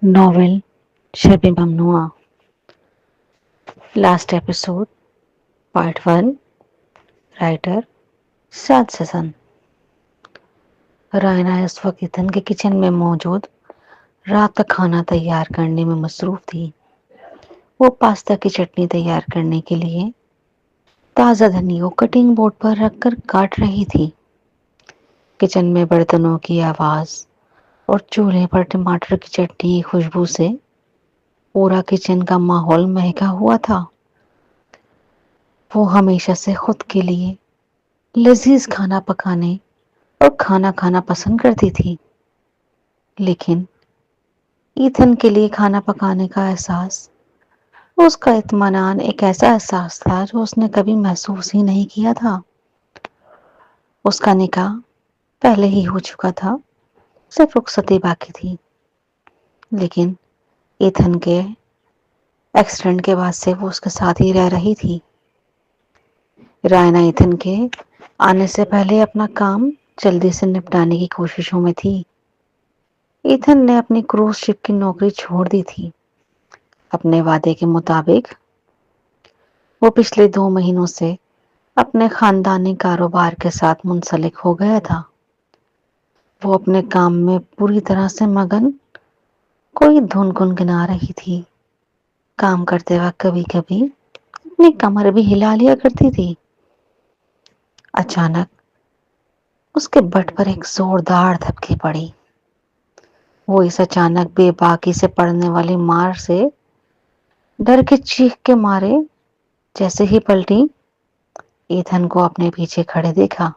Novel شب ممنوع last episode part 1 writer سعد سسن۔ رائنا اس وقت ایتھن کے کچن میں موجود رات کا کھانا تیار کرنے میں مصروف تھی۔ وہ پاستا کی چٹنی تیار کرنے کے لیے تازہ دھنی کو کٹنگ بورڈ پر رکھ کر کاٹ رہی تھی۔ کچن میں برتنوں کی آواز اور چولہے پر ٹماٹر کی چٹنی کی خوشبو سے پورا کچن کا ماحول مہکا ہوا تھا۔ وہ ہمیشہ سے خود کے لیے لذیذ کھانا پکانے اور کھانا کھانا پسند کرتی تھی، لیکن ایتھن کے لیے کھانا پکانے کا احساس، اس کا اطمینان ایک ایسا احساس تھا جو اس نے کبھی محسوس ہی نہیں کیا تھا۔ اس کا نکاح پہلے ہی ہو چکا تھا، صرف رخصتی باقی تھی، لیکن ایتھن کے ایکسیڈنٹ کے بعد سے وہ اس کے ساتھ ہی رہ رہی تھی۔ رائنا ایتھن کے آنے سے پہلے اپنا کام جلدی سے نپٹانے کی کوششوں میں تھی۔ ایتھن نے اپنی کروز شپ کی نوکری چھوڑ دی تھی۔ اپنے وعدے کے مطابق وہ پچھلے 2 مہینوں سے اپنے خاندانی کاروبار کے ساتھ منسلک ہو گیا تھا۔ وہ اپنے کام میں پوری طرح سے مگن، کوئی دھن گنگنا رہی تھی۔ کام کرتے وقت کبھی کبھی اپنی کمر بھی ہلا لیا کرتی تھی۔ اچانک اس کے بٹ پر ایک زوردار دھپکی پڑی۔ وہ اس اچانک بے باکی سے پڑنے والی مار سے ڈر کے چیخ کے مارے جیسے ہی پلٹی، ایتھن کو اپنے پیچھے کھڑے دیکھا۔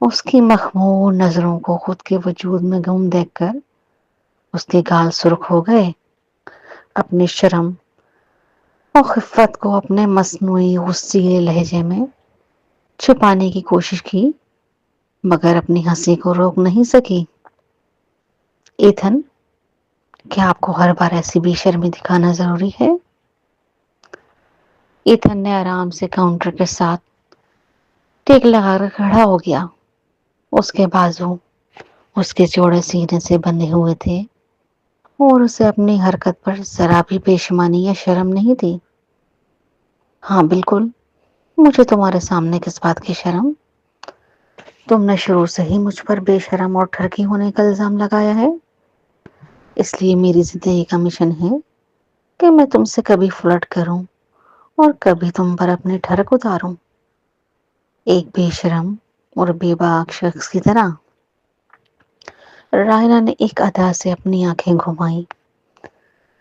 اس کی مخمور نظروں کو خود کے وجود میں گم دیکھ کر اس کے گال سرخ ہو گئے۔ اپنی شرم اور خفت کو اپنے مصنوعی غصیلے لہجے میں چھپانے کی کوشش کی، مگر اپنی ہنسی کو روک نہیں سکی۔ ایتھن، کیا آپ کو ہر بار ایسی بے شرمی دکھانا ضروری ہے؟ ایتھن نے آرام سے کاؤنٹر کے ساتھ ٹیک لگا کر کھڑا ہو گیا۔ اس کے بازو اس کے چوڑے سینے سے بندھے ہوئے تھے اور اسے اپنی حرکت پر ذرا بھی پشیمانی یا شرم نہیں تھی۔ ہاں بالکل، مجھے تمہارے سامنے کس بات کی شرم؟ تم نے شروع سے ہی مجھ پر بے شرم اور ٹھرکی ہونے کا الزام لگایا ہے، اس لیے میری زندگی کا مشن ہے کہ میں تم سے کبھی فلرٹ کروں اور کبھی تم پر اپنی ٹھڑک اتاروں، ایک بے شرم اور بے باک شخص کی طرح۔ رائنا نے ایک ادا سے اپنی آنکھیں گھمائیں۔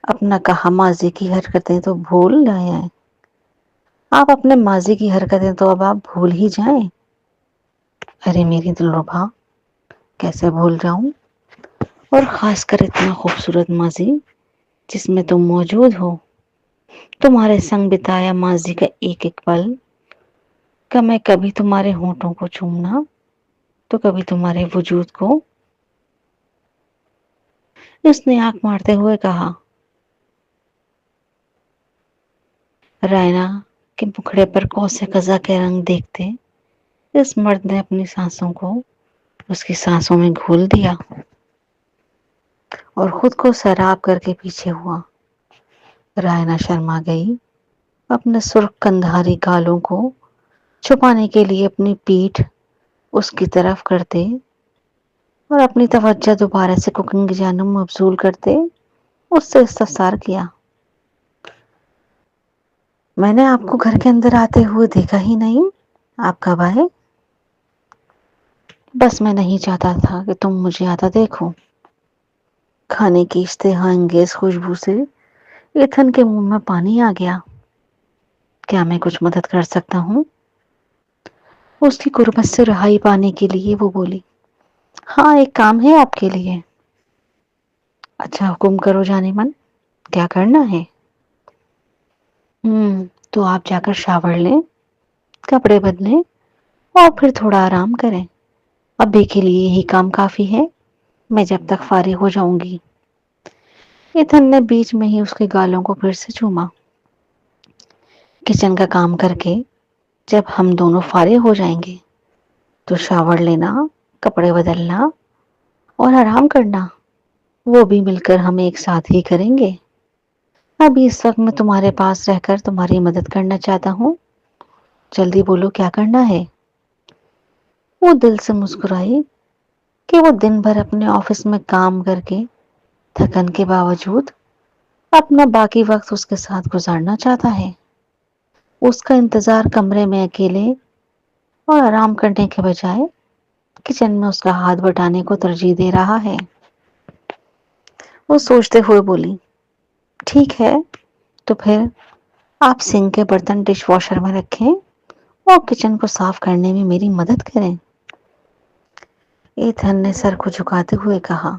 اپنا کہا ماضی کی حرکتیں تو بھول گئے ہیں۔ آپ اپنے ماضی کی حرکتیں تو اب آپ بھول ہی جائیں۔ ارے میری دلربا، کیسے بھول جاؤں؟ اور خاص کر اتنا خوبصورت ماضی جس میں تم موجود ہو۔ تمہارے سنگ بتایا ماضی کا ایک ایک پل کا میں کبھی تمہارے ہونٹوں کو چومنا تو کبھی تمہارے وجود کو۔ اس نے آنکھ مارتے ہوئے کہا۔ رائنا کے مکھڑے پر کوسے قزح کے رنگ دیکھتے اس مرد نے اپنی سانسوں کو اس کی سانسوں میں گھول دیا اور خود کو سیراب کر کے پیچھے ہوا۔ رائنا شرما گئی، اپنے سرخ کندھاری گالوں کو چھپانے کے لیے اپنی پیٹھ اس کی طرف کرتے اور اپنی توجہ دوبارہ سے کوکنگ کی جانب مبذول کرتے اس سے استفسار کیا۔ میں نے آپ کو گھر کے اندر آتے ہوئے دیکھا ہی نہیں، آپ کب آئے؟ بس میں نہیں چاہتا تھا کہ تم مجھے آتا دیکھو۔ کھانے کی اشتہا انگیز خوشبو سے ایتھن کے منہ میں پانی آ گیا۔ کیا میں کچھ مدد کر سکتا ہوں؟ اس کی غربت سے رہائی پانے کے لیے وہ بولی۔ ہاں، ایک کام ہے آپ کے لیے۔ اچھا حکم کرو جانے من، کیا کرنا ہے؟ تو آپ جا کر شاور لیں، کپڑے بدلیں اور پھر تھوڑا آرام کریں۔ ابھی کے لیے یہی کام کافی ہے، میں جب تک فارغ ہو جاؤں گی۔ ایتھن نے بیچ میں ہی اس کے گالوں کو پھر سے چوما۔ کچن کا کام کر کے جب ہم دونوں فارغ ہو جائیں گے تو شاور لینا، کپڑے بدلنا اور آرام کرنا۔ وہ بھی مل کر ہم ایک ساتھ ہی کریں گے۔ ابھی اس وقت میں تمہارے پاس رہ کر تمہاری مدد کرنا چاہتا ہوں، جلدی بولو کیا کرنا ہے۔ وہ دل سے مسکرائی کہ وہ دن بھر اپنے آفس میں کام کر کے تھکن کے باوجود اپنا باقی وقت اس کے ساتھ گزارنا چاہتا ہے۔ اس کا انتظار کمرے میں اکیلے اور آرام کرنے کے بجائے کچن میں اس کا ہاتھ بٹانے کو ترجیح دے رہا ہے۔ وہ سوچتے ہوئے بولی، ٹھیک ہے تو پھر آپ سنک کے برتن ڈش واشر میں رکھیں اور کچن کو صاف کرنے میں میری مدد کریں۔ ایتھن نے سر کو جھکاتے ہوئے کہا،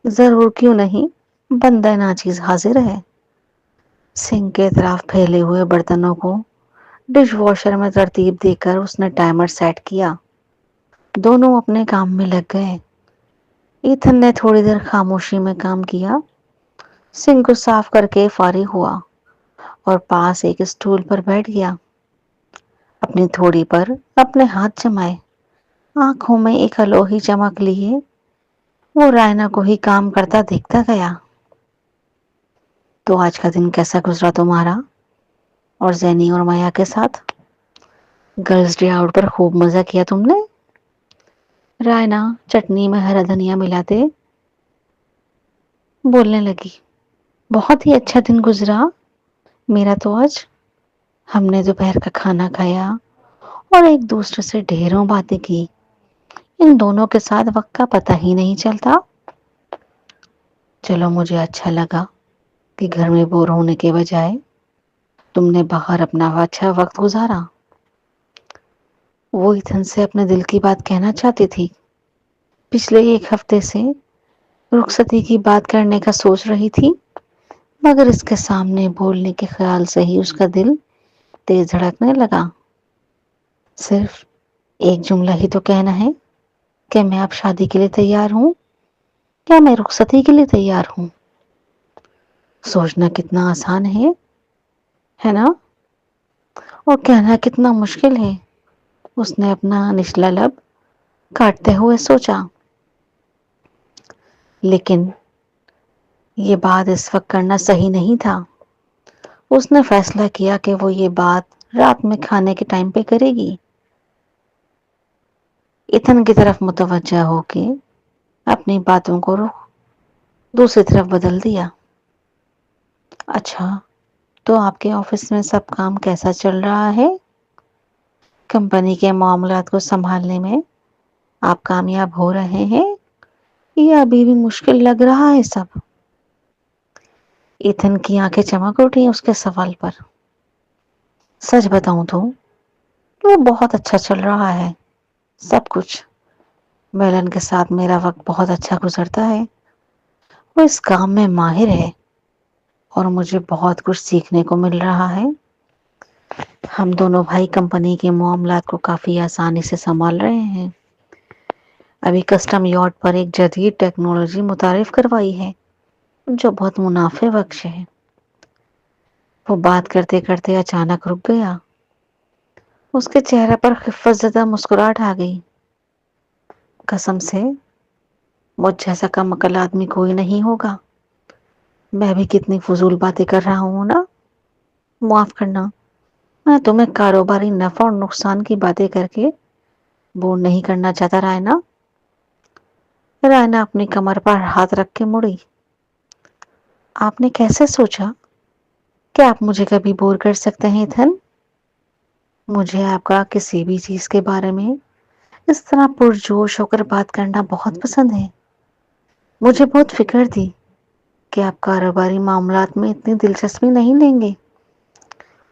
ضرور، کیوں نہیں، بندہ ناچیز حاضر ہے۔ سنک کے طرف پھیلے ہوئے برتنوں کو ڈش واشر میں ترتیب دے کر اس نے ٹائمر سیٹ کیا۔ دونوں اپنے کام میں لگ گئے۔ ایتھن نے تھوڑی دیر خاموشی میں کام کیا، سنک کو صاف کر کے فارغ ہوا اور پاس ایک اسٹول پر بیٹھ گیا۔ اپنی تھوڑی پر اپنے ہاتھ جمائے، آنکھوں میں ایک الوہی چمک لیے وہ رائنا کو ہی کام کرتا دیکھتا گیا۔ تو آج کا دن کیسا گزرا تمہارا اور زینی اور مایا کے ساتھ؟ گرلز ڈے آؤٹ پر خوب مزہ کیا تم نے؟ رائنا چٹنی میں ہرا دھنیا ملاتے بولنے لگی، بہت ہی اچھا دن گزرا میرا تو آج۔ ہم نے دوپہر کا کھانا کھایا اور ایک دوسرے سے ڈھیروں باتیں کی۔ ان دونوں کے ساتھ وقت کا پتہ ہی نہیں چلتا۔ چلو، مجھے اچھا لگا کہ گھر میں بور ہونے کے بجائے تم نے باہر اپنا اچھا وقت گزارا۔ وہ ایتھن سے اپنے دل کی بات کہنا چاہتی تھی۔ پچھلے ایک ہفتے سے رخصتی کی بات کرنے کا سوچ رہی تھی، مگر اس کے سامنے بولنے کے خیال سے ہی اس کا دل تیز دھڑکنے لگا۔ صرف ایک جملہ ہی تو کہنا ہے کہ میں اب شادی کے لیے تیار ہوں یا میں رخصتی کے لیے تیار ہوں۔ سوچنا کتنا آسان ہے نا؟ اور کہنا کتنا مشکل ہے۔ اس نے اپنا نچلا لب کاٹتے ہوئے سوچا۔ لیکن یہ بات اس وقت کرنا صحیح نہیں تھا۔ اس نے فیصلہ کیا کہ وہ یہ بات رات میں کھانے کے ٹائم پہ کرے گی۔ ایتھن کی طرف متوجہ ہو کے اپنی باتوں کو رخ دوسری طرف بدل دیا۔ اچھا، تو آپ کے آفس میں سب کام کیسا چل رہا ہے؟ کمپنی کے معاملات کو سنبھالنے میں آپ کامیاب ہو رہے ہیں یا ابھی بھی مشکل لگ رہا ہے سب؟ ایتھن کی آنکھیں چمک اٹھی اس کے سوال پر۔ سچ بتاؤں تو وہ بہت اچھا چل رہا ہے سب کچھ۔ میلن کے ساتھ میرا وقت بہت اچھا گزرتا ہے۔ وہ اس کام میں ماہر ہے اور مجھے بہت کچھ سیکھنے کو مل رہا ہے۔ ہم دونوں بھائی کمپنی کے معاملات کو کافی آسانی سے سنبھال رہے ہیں۔ ابھی کسٹم یارڈ پر ایک جدید ٹیکنالوجی متعارف کروائی ہے جو بہت منافع بخش ہے۔ وہ بات کرتے کرتے اچانک رک گیا۔ اس کے چہرے پر خفت زدہ مسکراہٹ آ گئی۔ قسم سے مجھ جیسا کم عقل آدمی کوئی نہیں ہوگا۔ میں بھی کتنی فضول باتیں کر رہا ہوں نا، معاف کرنا۔ میں تمہیں کاروباری نفع اور نقصان کی باتیں کر کے بور نہیں کرنا چاہتا رائنا۔ رائنا اپنی کمر پر ہاتھ رکھ کے مڑی۔ آپ نے کیسے سوچا کہ آپ مجھے کبھی بور کر سکتے ہیں ایتھن؟ مجھے آپ کا کسی بھی چیز کے بارے میں اس طرح پرجوش ہو کر بات کرنا بہت پسند ہے۔ مجھے بہت فکر تھی کہ آپ کاروباری معاملات میں اتنی دلچسپی نہیں لیں گے،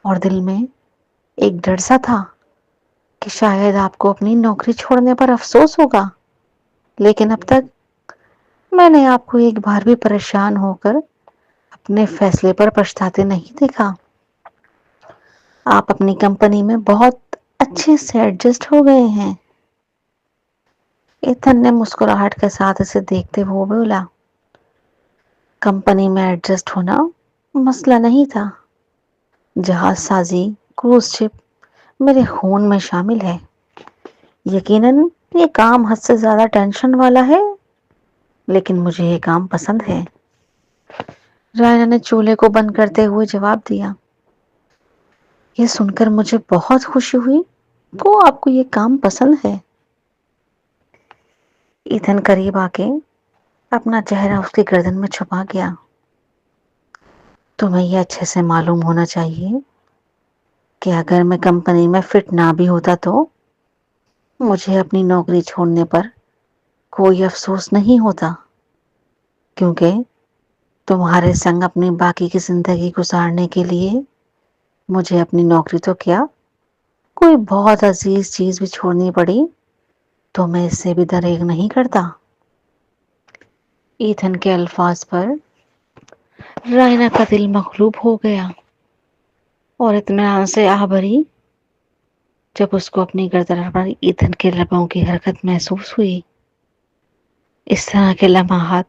اور دل میں ایک ڈر سا تھا کہ شاید آپ کو اپنی نوکری چھوڑنے پر افسوس ہوگا۔ لیکن اب تک میں نے آپ کو ایک بار بھی پریشان ہو کر اپنے فیصلے پر پچھتاتے نہیں دیکھا۔ آپ اپنی کمپنی میں بہت اچھے سے ایڈجسٹ ہو گئے ہیں۔ ایتھن نے مسکراہٹ کے ساتھ اسے دیکھتے ہوئے بولا، کمپنی میں ایڈجسٹ ہونا مسئلہ نہیں تھا۔ جہاز سازی، کروز شپ میرے خون میں شامل ہے۔ یقیناً یہ کام حد سے زیادہ ٹینشن والا ہے۔ لیکن مجھے یہ کام پسند ہے۔ رائنا نے چولہے کو بند کرتے ہوئے جواب دیا۔ یہ سن کر مجھے بہت خوشی ہوئی کہ آپ کو یہ کام پسند ہے۔ ایتھن قریب آ کے اپنا چہرہ اس کی گردن میں چھپا گیا۔ تمہیں یہ اچھے سے معلوم ہونا چاہیے کہ اگر میں کمپنی میں فٹ نہ بھی ہوتا تو مجھے اپنی نوکری چھوڑنے پر کوئی افسوس نہیں ہوتا، کیونکہ تمہارے سنگ اپنی باقی کی زندگی گزارنے کے لیے مجھے اپنی نوکری تو کیا، کوئی بہت عزیز چیز بھی چھوڑنی پڑی تو میں اس سے بھی دریغ نہیں کرتا۔ ایتھن کے الفاظ پر رائنا کا دل مغلوب ہو گیا اور اطمینان سے آہ بھری جب اس کو اپنی گردن پر ایتھن کے لبوں کی حرکت محسوس ہوئی۔ اس طرح کے لمحات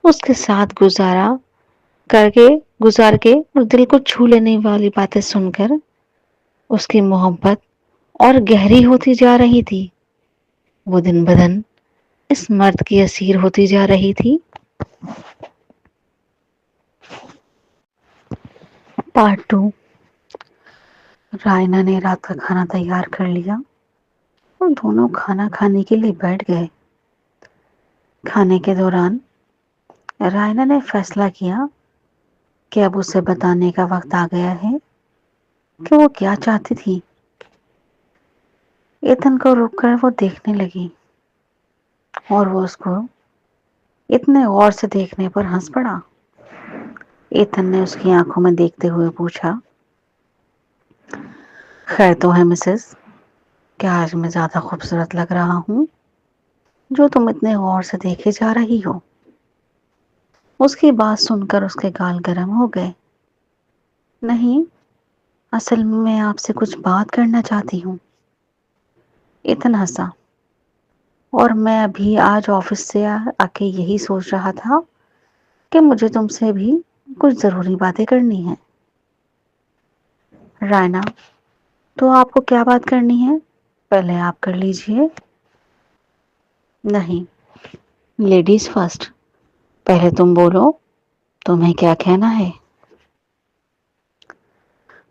اس کے ساتھ گزار کے اور دل کو چھو لینے والی باتیں سن کر اس کی محبت اور گہری ہوتی جا رہی تھی۔ وہ دن بدن اس مرد کی اسیر ہوتی جا رہی تھی۔ پارٹ 2۔ رائنا نے رات کا کھانا تیار کر لیا اور دونوں کھانا کھانے کے لیے بیٹھ گئے۔ کھانے کے دوران رائنا نے فیصلہ کیا کہ اب اسے بتانے کا وقت آ گیا ہے کہ وہ کیا چاہتی تھی۔ ایتھن کو رک کر وہ دیکھنے لگی اور وہ اس کو اتنے غور سے دیکھنے پر ہنس پڑا۔ ایتھن نے اس کی آنکھوں میں دیکھتے ہوئے پوچھا، خیر تو ہے مسز، کیا آج میں زیادہ خوبصورت لگ رہا ہوں جو تم اتنے غور سے دیکھے جا رہی ہو؟ اس کی بات سن کر اس کے گال گرم ہو گئے۔ نہیں، اصل میں آپ سے کچھ بات کرنا چاہتی ہوں۔ ایتھن ہنسا، اور میں ابھی آج آفس سے آ کے یہی سوچ رہا تھا کہ مجھے تم سے بھی کچھ ضروری باتیں کرنی ہیں۔ رائنا، تو آپ کو کیا بات کرنی ہے؟ پہلے آپ کر لیجئے۔ نہیں، لیڈیز فرسٹ، پہلے تم بولو، تمہیں کیا کہنا ہے؟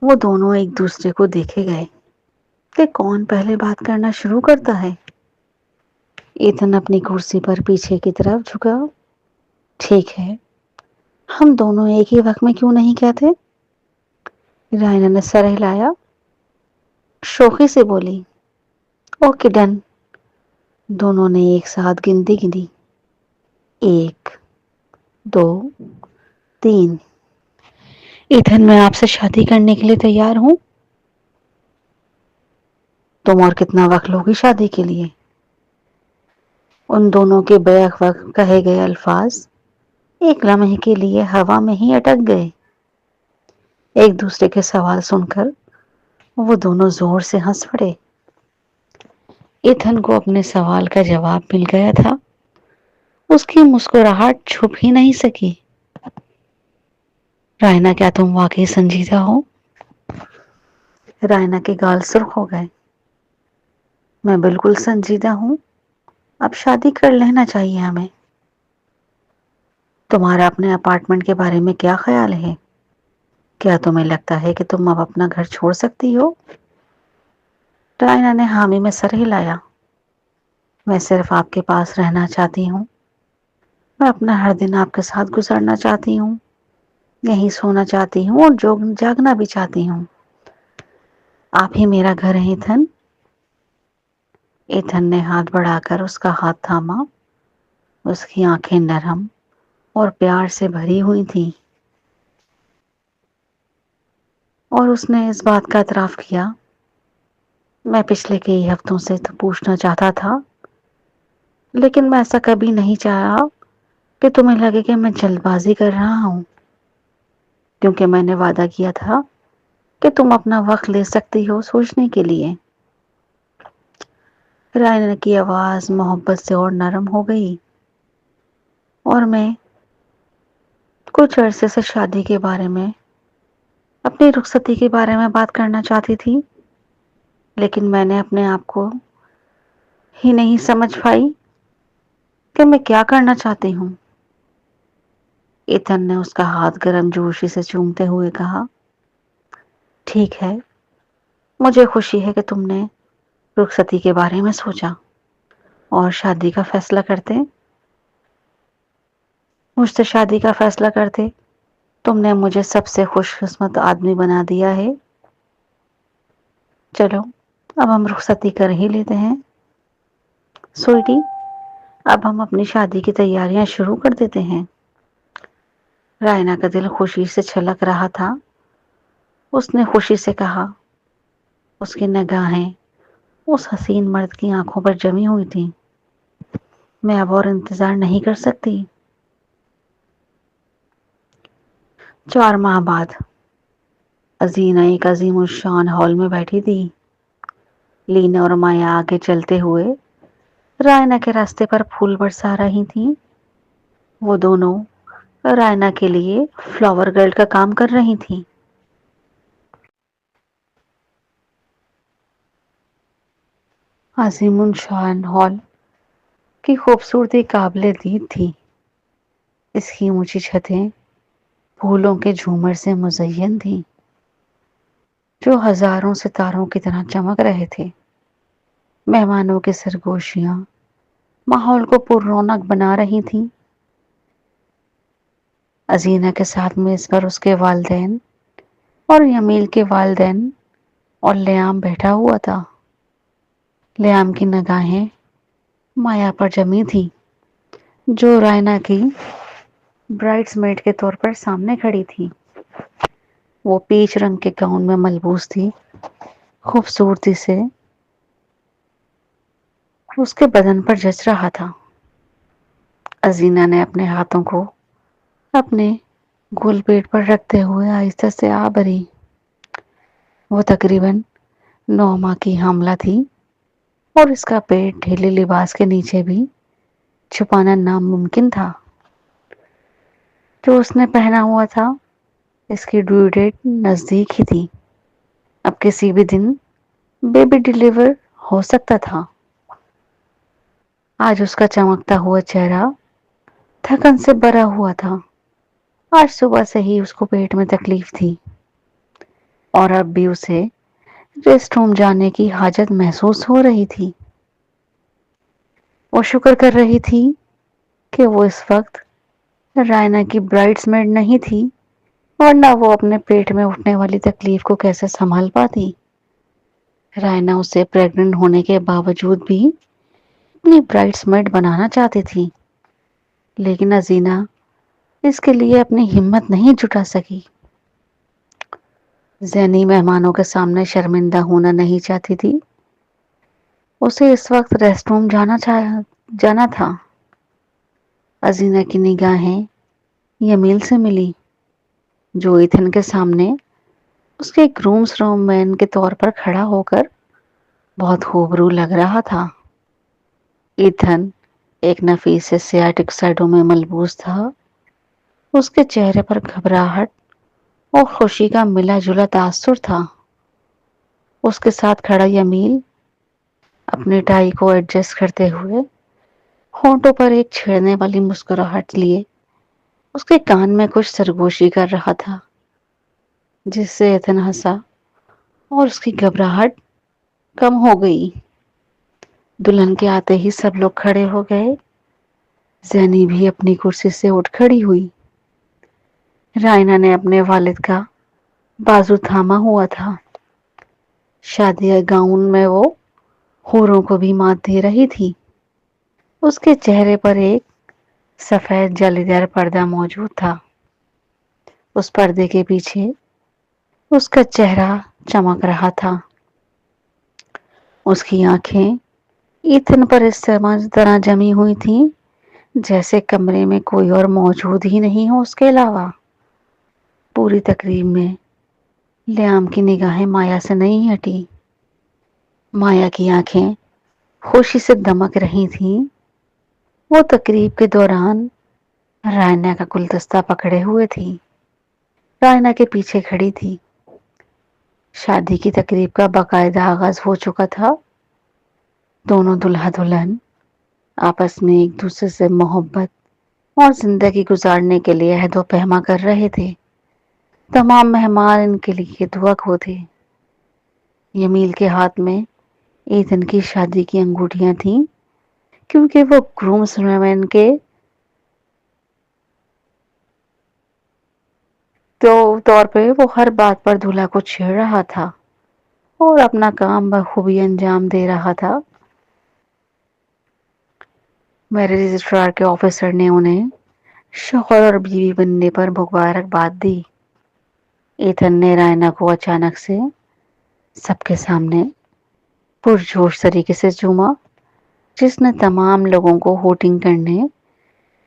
وہ دونوں ایک دوسرے کو دیکھے گئے کہ کون پہلے بات کرنا شروع کرتا ہے۔ ایتھن اپنی کرسی پر پیچھے کی طرف جھکا۔ ٹھیک ہے، ہم دونوں ایک ہی وقت میں کیوں نہیں کہتے؟ رائنا نے سر ہلایا، شوخی سے بولی۔ Okay done. دونوں نے ایک ساتھ گنتی گنی، 1 2 3۔ ایتھن، میں آپ سے شادی کرنے کے لیے تیار ہوں۔ تم اور کتنا وقت لوگی شادی کے لیے؟ ان دونوں کے بیک وقت کہے گئے الفاظ ایک لمحے کے لیے ہوا میں ہی اٹک گئے۔ ایک دوسرے کے سوال سن کر وہ دونوں زور سے ہنس پڑے۔ ایتھن کو اپنے سوال کا جواب مل گیا تھا۔ اس کی مسکراہٹ چھپ ہی نہیں سکی۔ رائنا، کیا تم واقعی سنجیدہ ہو؟ رائنا کے گال سرخ ہو گئے۔ میں بالکل سنجیدہ ہوں، اب شادی کر لینا چاہیے ہمیں۔ تمہارا اپنے اپارٹمنٹ کے بارے میں کیا خیال ہے؟ کیا تمہیں لگتا ہے کہ تم اب اپنا گھر چھوڑ سکتی ہو؟ رائنا نے حامی میں سر ہلایا۔ میں صرف آپ کے پاس رہنا چاہتی ہوں۔ میں اپنا ہر دن آپ کے ساتھ گزارنا چاہتی ہوں، یہیں سونا چاہتی ہوں اور جاگنا بھی چاہتی ہوں۔ آپ ہی میرا گھر ہے ایتھن۔ ایتھن نے ہاتھ بڑھا کر اس کا ہاتھ تھاما۔ اس کی آنکھیں نرم اور پیار سے بھری ہوئی تھیں اور اس نے اس بات کا اعتراف کیا، میں پچھلے کئی ہفتوں سے تو پوچھنا چاہتا تھا، لیکن میں ایسا کبھی نہیں چاہا کہ تمہیں لگے کہ میں جلد بازی کر رہا ہوں، کیونکہ میں نے وعدہ کیا تھا کہ تم اپنا وقت لے سکتی ہو سوچنے کے لیے۔ رائنا کی آواز محبت سے اور نرم ہو گئی، اور میں کچھ عرصے سے شادی کے بارے میں، اپنی رخصتی کے بارے میں بات کرنا چاہتی تھی، لیکن میں نے اپنے آپ کو ہی نہیں سمجھ پائی۔ کہ میں کیا کرنا چاہتی ہوں؟ ایتھن نے اس کا ہاتھ گرم جوشی سے چومتے ہوئے کہا، ٹھیک ہے، مجھے خوشی ہے کہ تم نے رخصتی کے بارے میں سوچا اور شادی کا فیصلہ کرتے، مجھ سے شادی کا فیصلہ کرتے تم نے مجھے سب سے خوش قسمت آدمی بنا دیا ہے۔ چلو اب ہم رخصتی کر ہی لیتے ہیں سویٹی، اب ہم اپنی شادی کی تیاریاں شروع کر دیتے ہیں۔ رائنا کا دل خوشی سے چھلک رہا تھا۔ اس نے خوشی سے کہا، اس کی نگاہیں اس حسین مرد کی آنکھوں پر جمی ہوئی تھی، میں اب اور انتظار نہیں کر سکتی۔ 4 ماہ بعد ازینہ ایک عظیم الشان ہال میں بیٹھی تھی۔ لینا اور مایا آگے چلتے ہوئے رائنا کے راستے پر پھول برسا رہی تھیں۔ وہ دونوں رائنا کے لیے فلاور گرل کا کام کر رہی تھیں۔ عظیم الشان ہال کی خوبصورتی قابل دید تھی۔ اس کی اونچی چھتیں پھولوں کے جھومر سے مزین تھیں جو ہزاروں ستاروں کی طرح چمک رہے تھے۔ مہمانوں کی سرگوشیاں ماحول کو پر رونق بنا رہی تھیں۔ ازینہ کے ساتھ میز پر اس کے والدین اور یمیل کے والدین اور لیام بیٹھا ہوا تھا۔ لیام کی نگاہیں مایا پر جمی تھی جو رائنا کی برائڈس میڈ کے طور پر سامنے کھڑی تھی۔ وہ پیچ رنگ کے گاؤن میں ملبوس تھی، خوبصورتی سے اس کے بدن پر جچ رہا تھا۔ ازینہ نے اپنے ہاتھوں کو اپنے گول پیٹ پر رکھتے ہوئے آہستہ سے آ بھری۔ وہ تقریباً 9 ماہ کی حاملہ تھی اور اس کا پیٹ ڈھیلے لباس کے نیچے بھی چھپانا ناممکن تھا۔ جو اس نے پہنا ہوا تھا اس کی ڈیو ڈیٹ نزدیک ہی تھی، اب کسی بھی دن بیبی ڈیلیور ہو سکتا تھا۔ آج اس کا چمکتا ہوا چہرہ تھکن سے بھرا ہوا تھا۔ آج صبح سے ہی اس کو پیٹ میں تکلیف تھی اور اب بھی اسے ریسٹ روم جانے کی حاجت محسوس ہو رہی تھی۔ وہ شکر کر رہی تھی کہ وہ اس وقت رائنا کی برائڈس میڈ نہیں تھی، ورنہ وہ اپنے پیٹ میں اٹھنے والی تکلیف کو کیسے سنبھال پاتی۔ رائنا اسے پریگننٹ ہونے کے باوجود بھی اپنی برائڈس میڈ بنانا چاہتی تھی، لیکن ازینہ اس کے لیے اپنی ہمت نہیں جٹا سکی۔ زینی مہمانوں کے سامنے شرمندہ ہونا نہیں چاہتی تھی۔ اسے اس وقت ریسٹ روم جانا تھا۔ ازینہ کی نگاہیں یمیل سے ملی جو ایتھن کے سامنے اس کے گرومز روم مین کے طور پر کھڑا ہو کر بہت خوبرو لگ رہا تھا۔ ایتھن ایک نفیس سے سیاہ ٹکسائڈوں میں ملبوس تھا۔ اس کے چہرے پر گھبراہٹ اور خوشی کا ملا جلا تاثر تھا۔ اس کے ساتھ کھڑا یمیل اپنی ٹائی کو ایڈجسٹ کرتے ہوئے ہونٹوں پر ایک چھیڑنے والی مسکراہٹ لیے اس کے کان میں کچھ سرگوشی کر رہا تھا، جس سے ایتھن ہنسا اور اس کی گھبراہٹ کم ہو گئی۔ دلہن کے آتے ہی سب لوگ کھڑے ہو گئے۔ زینی بھی اپنی کرسی سے اٹھ کھڑی ہوئی۔ رائنا نے اپنے والد کا بازو تھاما ہوا تھا۔ شادی گاؤن میں وہ حوروں کو بھی مات دے رہی تھی۔ اس کے چہرے پر ایک سفید جالیدار پردہ موجود تھا۔ اس پردے کے پیچھے اس کا چہرہ چمک رہا تھا۔ اس کی آنکھیں ایتھن پر اس طرح جمی ہوئی تھیں جیسے کمرے میں کوئی اور موجود ہی نہیں ہو اس کے علاوہ۔ پوری تقریب میں لیام کی نگاہیں مایا سے نہیں ہٹی۔ مایا کی آنکھیں خوشی سے دمک رہی تھیں۔ وہ تقریب کے دوران رائنا کا گلدستہ پکڑے ہوئے تھی، رائنا کے پیچھے کھڑی تھی۔ شادی کی تقریب کا باقاعدہ آغاز ہو چکا تھا۔ دونوں دلہا دلہن آپس میں ایک دوسرے سے محبت اور زندگی گزارنے کے لیے عہد و پیما کر رہے تھے۔ تمام مہمان ان کے لیے دعا گو تھے۔ یمیل کے ہاتھ میں ایتھن کی شادی کی انگوٹھیاں تھیں، کیونکہ وہ گرومس ویمن کے طور پہ وہ ہر بات پر دولہا کو چھیڑ رہا تھا اور اپنا کام بخوبی انجام دے رہا تھا۔ میرے رجسٹرار کے آفیسر نے انہیں شوہر اور بیوی بننے پر مبارکباد دی۔ ایتھن نے رائنا کو اچانک سے سب کے سامنے پرجوش طریقے سے چوما، جس نے تمام لوگوں کو ہوٹنگ کرنے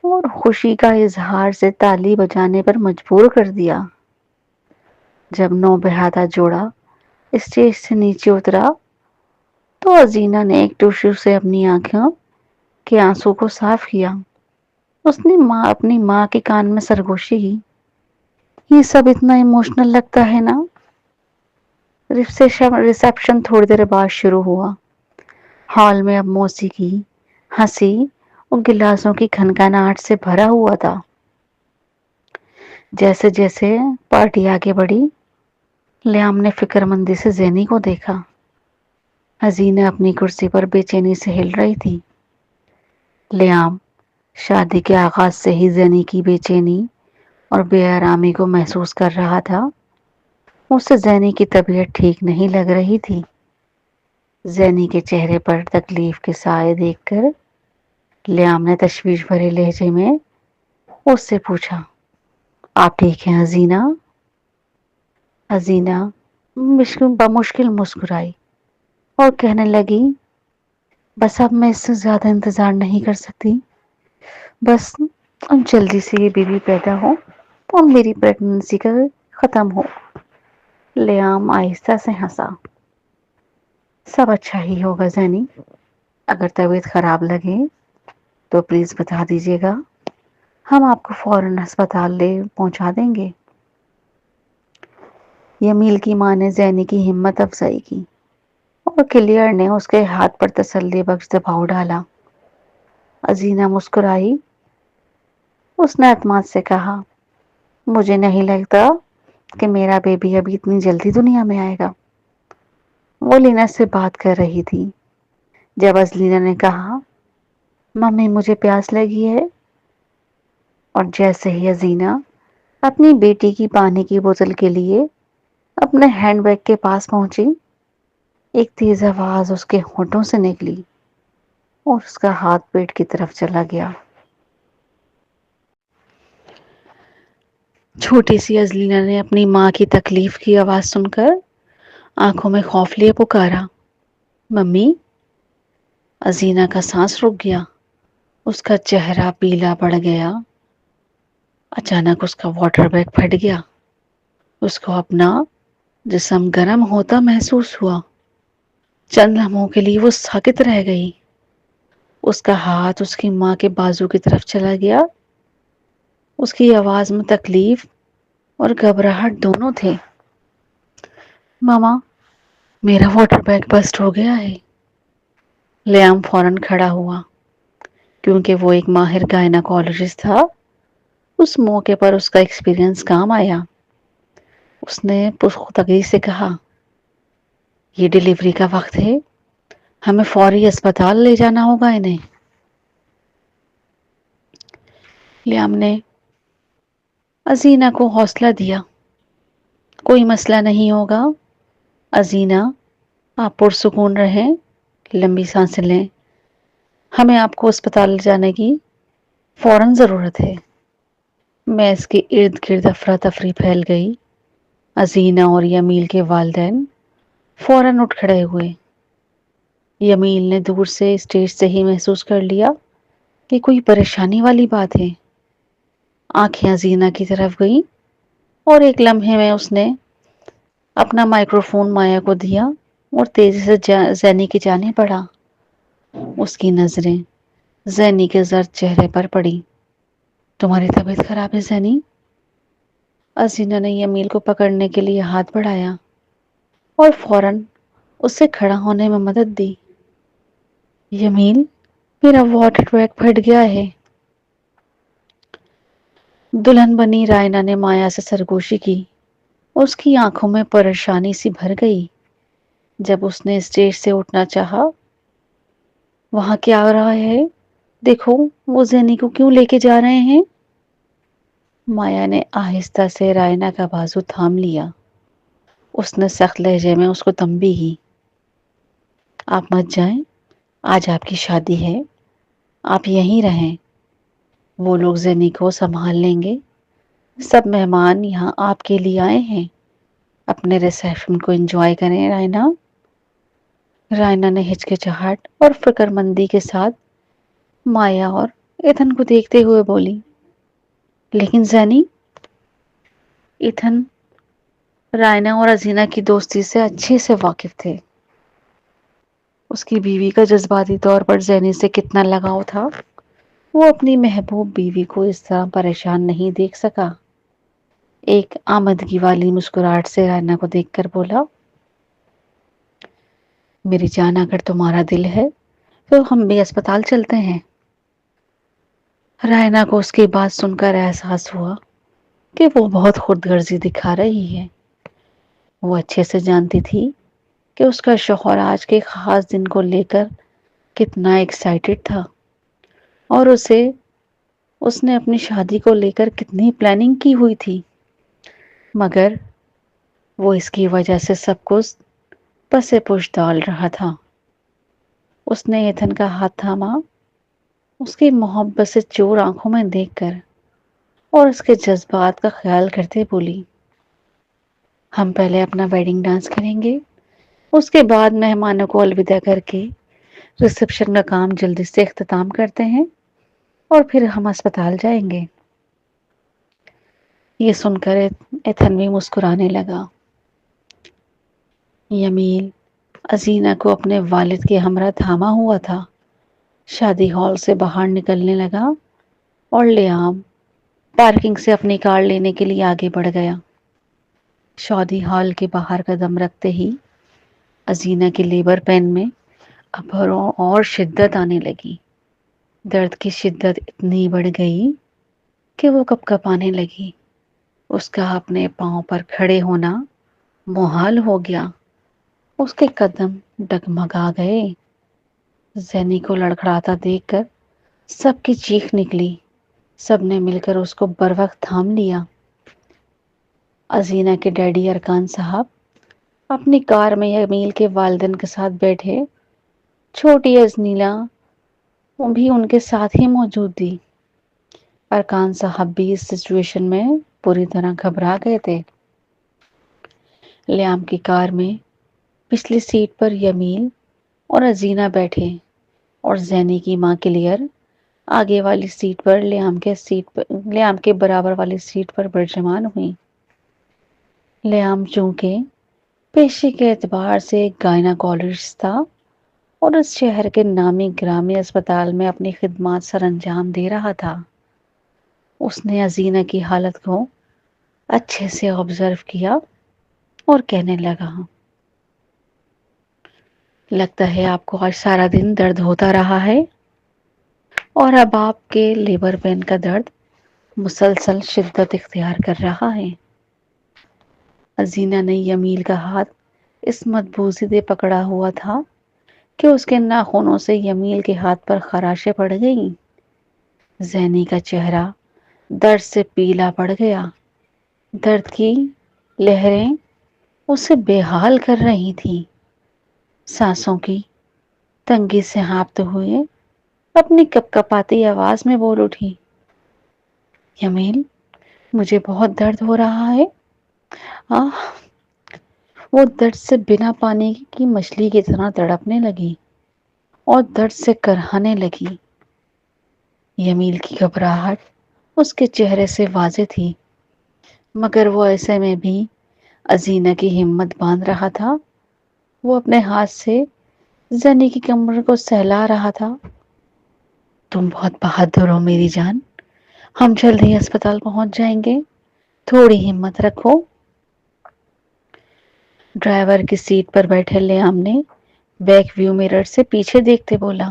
اور خوشی کا اظہار سے تالی بجانے پر مجبور کر دیا۔ جب نوبہادہ جوڑا اسٹیج سے نیچے اترا تو ازینہ نے ایک ٹشو سے اپنی آنکھوں کے آنسو کو صاف کیا۔ اس نے اپنی ماں کے کان میں سرگوشی کی، یہ سب اتنا ایموشنل لگتا ہے نا۔ ریسیپشن تھوڑی دیر بعد شروع ہوا۔ ہال میں اب موسیقی، ہنسی اور گلاسوں کی کھنکھناہٹ سے بھرا ہوا تھا۔ جیسے جیسے پارٹی آگے بڑھی، لیام نے فکر مندی سے زینی کو دیکھا۔ حسینہ اپنی کرسی پر بے چینی سے ہل رہی تھی۔ لیام شادی کے آغاز سے ہی زینی کی بے چینی اور بے آرامی کو محسوس کر رہا تھا۔ اسے زینی کی طبیعت ٹھیک نہیں لگ رہی تھی۔ زینی کے چہرے پر تکلیف کے سائے دیکھ کر لیام نے تشویش بھرے لہجے میں اس سے پوچھا، آپ ٹھیک ہیں حسینہ؟ حسینہ بمشکل مسکرائی اور کہنے لگی، بس اب میں اس سے زیادہ انتظار نہیں کر سکتی۔ بس جلدی سے یہ بیبی پیدا ہو اور میری پریگننسی کا ختم ہو۔ لیام آہستہ سے ہنسا۔ سب اچھا ہی ہوگا زینی، اگر طبیعت خراب لگے تو پلیز بتا دیجیے گا، ہم آپ کو فوراً ہسپتال لے پہنچا دیں گے۔ یمیل کی ماں نے زینی کی ہمت افزائی کی اور کلیئر نے اس کے ہاتھ پر تسلی بخش دباؤ ڈالا۔ حسینہ مسکرائی۔ اس نے اعتماد سے کہا، مجھے نہیں لگتا کہ میرا بیبی ابھی اتنی جلدی دنیا میں آئے گا۔ وہ لینا سے بات کر رہی تھی جب ازلینا نے کہا، ممی مجھے پیاس لگی ہے، اور جیسے ہی ازینہ اپنی بیٹی کی پانی کی بوتل کے لیے اپنے ہینڈ بیگ کے پاس پہنچی، ایک تیز آواز اس کے ہونٹوں سے نکلی اور اس کا ہاتھ پیٹ کی طرف چلا گیا۔ چھوٹی سی ازلینا نے اپنی ماں کی تکلیف کی آواز سن کر آنکھوں میں خوف لیے پکارا، ممی۔ ازینہ کا سانس رک گیا، اس کا چہرہ پیلا پڑ گیا۔ اچانک اس کا واٹر بیگ پھٹ گیا۔ اس کو اپنا جسم گرم ہوتا محسوس ہوا۔ چند لمحوں کے لیے وہ ساکت رہ گئی۔ اس کا ہاتھ اس کی ماں کے بازو کی طرف چلا گیا۔ اس کی آواز میں تکلیف اور گھبراہٹ دونوں تھے۔ ماما، میرا واٹر بیگ بسٹ ہو گیا ہے۔ لیام فوراً کھڑا ہوا، کیونکہ وہ ایک ماہر گائنیکولوجسٹ تھا۔ اس موقع پر اس کا ایکسپیرینس کام آیا۔ اس نے پختگی سے کہا، یہ ڈیلیوری کا وقت ہے، ہمیں فوری اسپتال لے جانا ہوگا انہیں۔ لیام نے ازینہ کو حوصلہ دیا، کوئی مسئلہ نہیں ہوگا ازینہ، آپ پرسکون رہیں، لمبی سانسیں لیں، ہمیں آپ کو اسپتال لے جانے کی فوراً ضرورت ہے۔ میں اس کے ارد گرد افراتفری پھیل گئی۔ ازینہ اور یمیل کے والدین فوراً اٹھ کھڑے ہوئے۔ یمیل نے دور سے اسٹیج سے ہی محسوس کر لیا کہ کوئی پریشانی والی بات ہے۔ آنکھیں ازینہ کی طرف گئیں اور ایک لمحے میں اس نے اپنا مائکرو فون مایا کو دیا اور تیزی سے زینی کی جانب بڑھا۔ اس کی نظریں زینی کے زرد چہرے پر پڑی۔ تمہاری طبیعت خراب ہے زینی؟ ازینہ نے یمیل کو پکڑنے کے لیے ہاتھ بڑھایا اور فوراً اس سے کھڑا ہونے میں مدد دی۔ یمیل، میرا واٹر ٹریک پھٹ گیا ہے۔ دلہن بنی رائنا نے مایا سے سرگوشی کی۔ اس کی آنکھوں میں پریشانی سی بھر گئی جب اس نے اسٹیج سے اٹھنا چاہا۔ وہاں کیا ہو رہا ہے؟ دیکھو وہ زینی کو کیوں لے کے جا رہے ہیں؟ مایا نے آہستہ سے رائنا کا بازو تھام لیا۔ اس نے سخت لہجے میں اس کو تنبیہ کی۔ آپ مت جائیں، آج آپ کی شادی ہے، آپ یہیں رہیں، وہ لوگ زینی کو سنبھال لیں گے۔ سب مہمان یہاں آپ کے لیے آئے ہیں، اپنے ریسیپشن کو انجوائے کریں رائنا۔ رائنا نے ہچکچاہٹ اور فکر مندی کے ساتھ مایا اور ایتھن کو دیکھتے ہوئے بولی، لیکن زینی؟ ایتھن رائنا اور ازینہ کی دوستی سے اچھے سے واقف تھے۔ اس کی بیوی کا جذباتی طور پر زینی سے کتنا لگاؤ تھا، وہ اپنی محبوب بیوی کو اس طرح پریشان نہیں دیکھ سکا۔ ایک آمدگی والی مسکراہٹ سے رائنا کو دیکھ کر بولا، میری جان اگر تمہارا دل ہے تو ہم بھی اسپتال چلتے ہیں۔ رائنا کو اس کی بات سن کر احساس ہوا کہ وہ بہت خود غرضی دکھا رہی ہے۔ وہ اچھے سے جانتی تھی کہ اس کا شوہر آج کے خاص دن کو لے کر کتنا ایکسائٹڈ تھا اور اس نے اپنی شادی کو لے کر کتنی پلاننگ کی ہوئی تھی، مگر وہ اس کی وجہ سے سب کچھ پسے پش ڈال رہا تھا۔ اس نے ایتھن کا ہاتھ تھاما، اس کی محبت سے چور آنکھوں میں دیکھ کر اور اس کے جذبات کا خیال کرتے بولی، ہم پہلے اپنا ویڈنگ ڈانس کریں گے، اس کے بعد مہمانوں کو الوداع کر کے ریسیپشن کا کام جلدی سے اختتام کرتے ہیں اور پھر ہم اسپتال جائیں گے۔ یہ سن کر ایتھن بھی مسکرانے لگا۔ یمیل ازینہ کو اپنے والد کے ہمراہ تھاما ہوا تھا، شادی ہال سے باہر نکلنے لگا اور لیام پارکنگ سے اپنی کار لینے کے لیے آگے بڑھ گیا۔ شادی ہال کے باہر قدم رکھتے ہی ازینہ کے لیبر پین میں ابھروں اور شدت آنے لگی۔ درد کی شدت اتنی بڑھ گئی کہ وہ کپ کپانے لگی۔ اس کا اپنے پاؤں پر کھڑے ہونا محال ہو گیا۔ اس کے قدم ڈگمگا گئے۔ زینی کو لڑکھڑاتا دیکھ کر سب کی چیخ نکلی۔ سب نے مل کر اس کو بروقت تھام لیا۔ ازینہ کے ڈیڈی ارکان صاحب اپنی کار میں یمیل کے والدین کے ساتھ بیٹھے، چھوٹی ازنیلا بھی ان کے ساتھ ہی موجود تھی۔ ارکان صاحب بھی اس سچویشن میں پوری طرح گھبرا گئے تھے۔ لیام کی کار میں پچھلی سیٹ پر یمیل اور ازینہ بیٹھے اور زینی کی ماں کلیئر آگے والی سیٹ پر لیام کے برابر والی سیٹ پر برجمان ہوئی۔ لیام چونکہ پیشے کے اعتبار سے ایک گائناکولوجسٹ تھا اور اس شہر کے نامی گرامی اسپتال میں اپنی خدمات سر انجام دے رہا تھا، اس نے ازینہ کی حالت کو اچھے سے آبزرو کیا اور کہنے لگا، لگتا ہے آپ کو آج سارا دن درد ہوتا رہا ہے اور اب آپ کے لیبر پین کا درد مسلسل شدت اختیار کر رہا ہے۔ ازینہ نے یمیل کا ہاتھ اس مضبوطی سے پکڑا ہوا تھا کہ اس کے ناخنوں سے یمیل کے ہاتھ پر خراشیں پڑ گئیں۔ زینی کا چہرہ درد سے پیلا پڑ گیا۔ درد کی لہریں اسے بے حال کر رہی تھیں۔ سانسوں کی تنگی سے ہانپتے ہوئے اپنی کپ کپاتی آواز میں بول اٹھی، یمیل مجھے بہت درد ہو رہا ہے۔ وہ درد سے بنا پانی کی مچھلی کی طرح تڑپنے لگی اور درد سے کرہانے لگی۔ یمیل کی گھبراہٹ اس کے چہرے سے واضح تھی، مگر وہ ایسے میں بھی ازینہ کی ہمت باندھ رہا تھا۔ وہ اپنے ہاتھ سے زینی کی کمر کو سہلا رہا تھا۔ تم بہت بہادر ہو میری جان، ہم جلد ہی اسپتال پہنچ جائیں گے، تھوڑی ہمت رکھو۔ ڈرائیور کی سیٹ پر بیٹھے لیام نے بیک ویو مرر سے پیچھے دیکھتے بولا،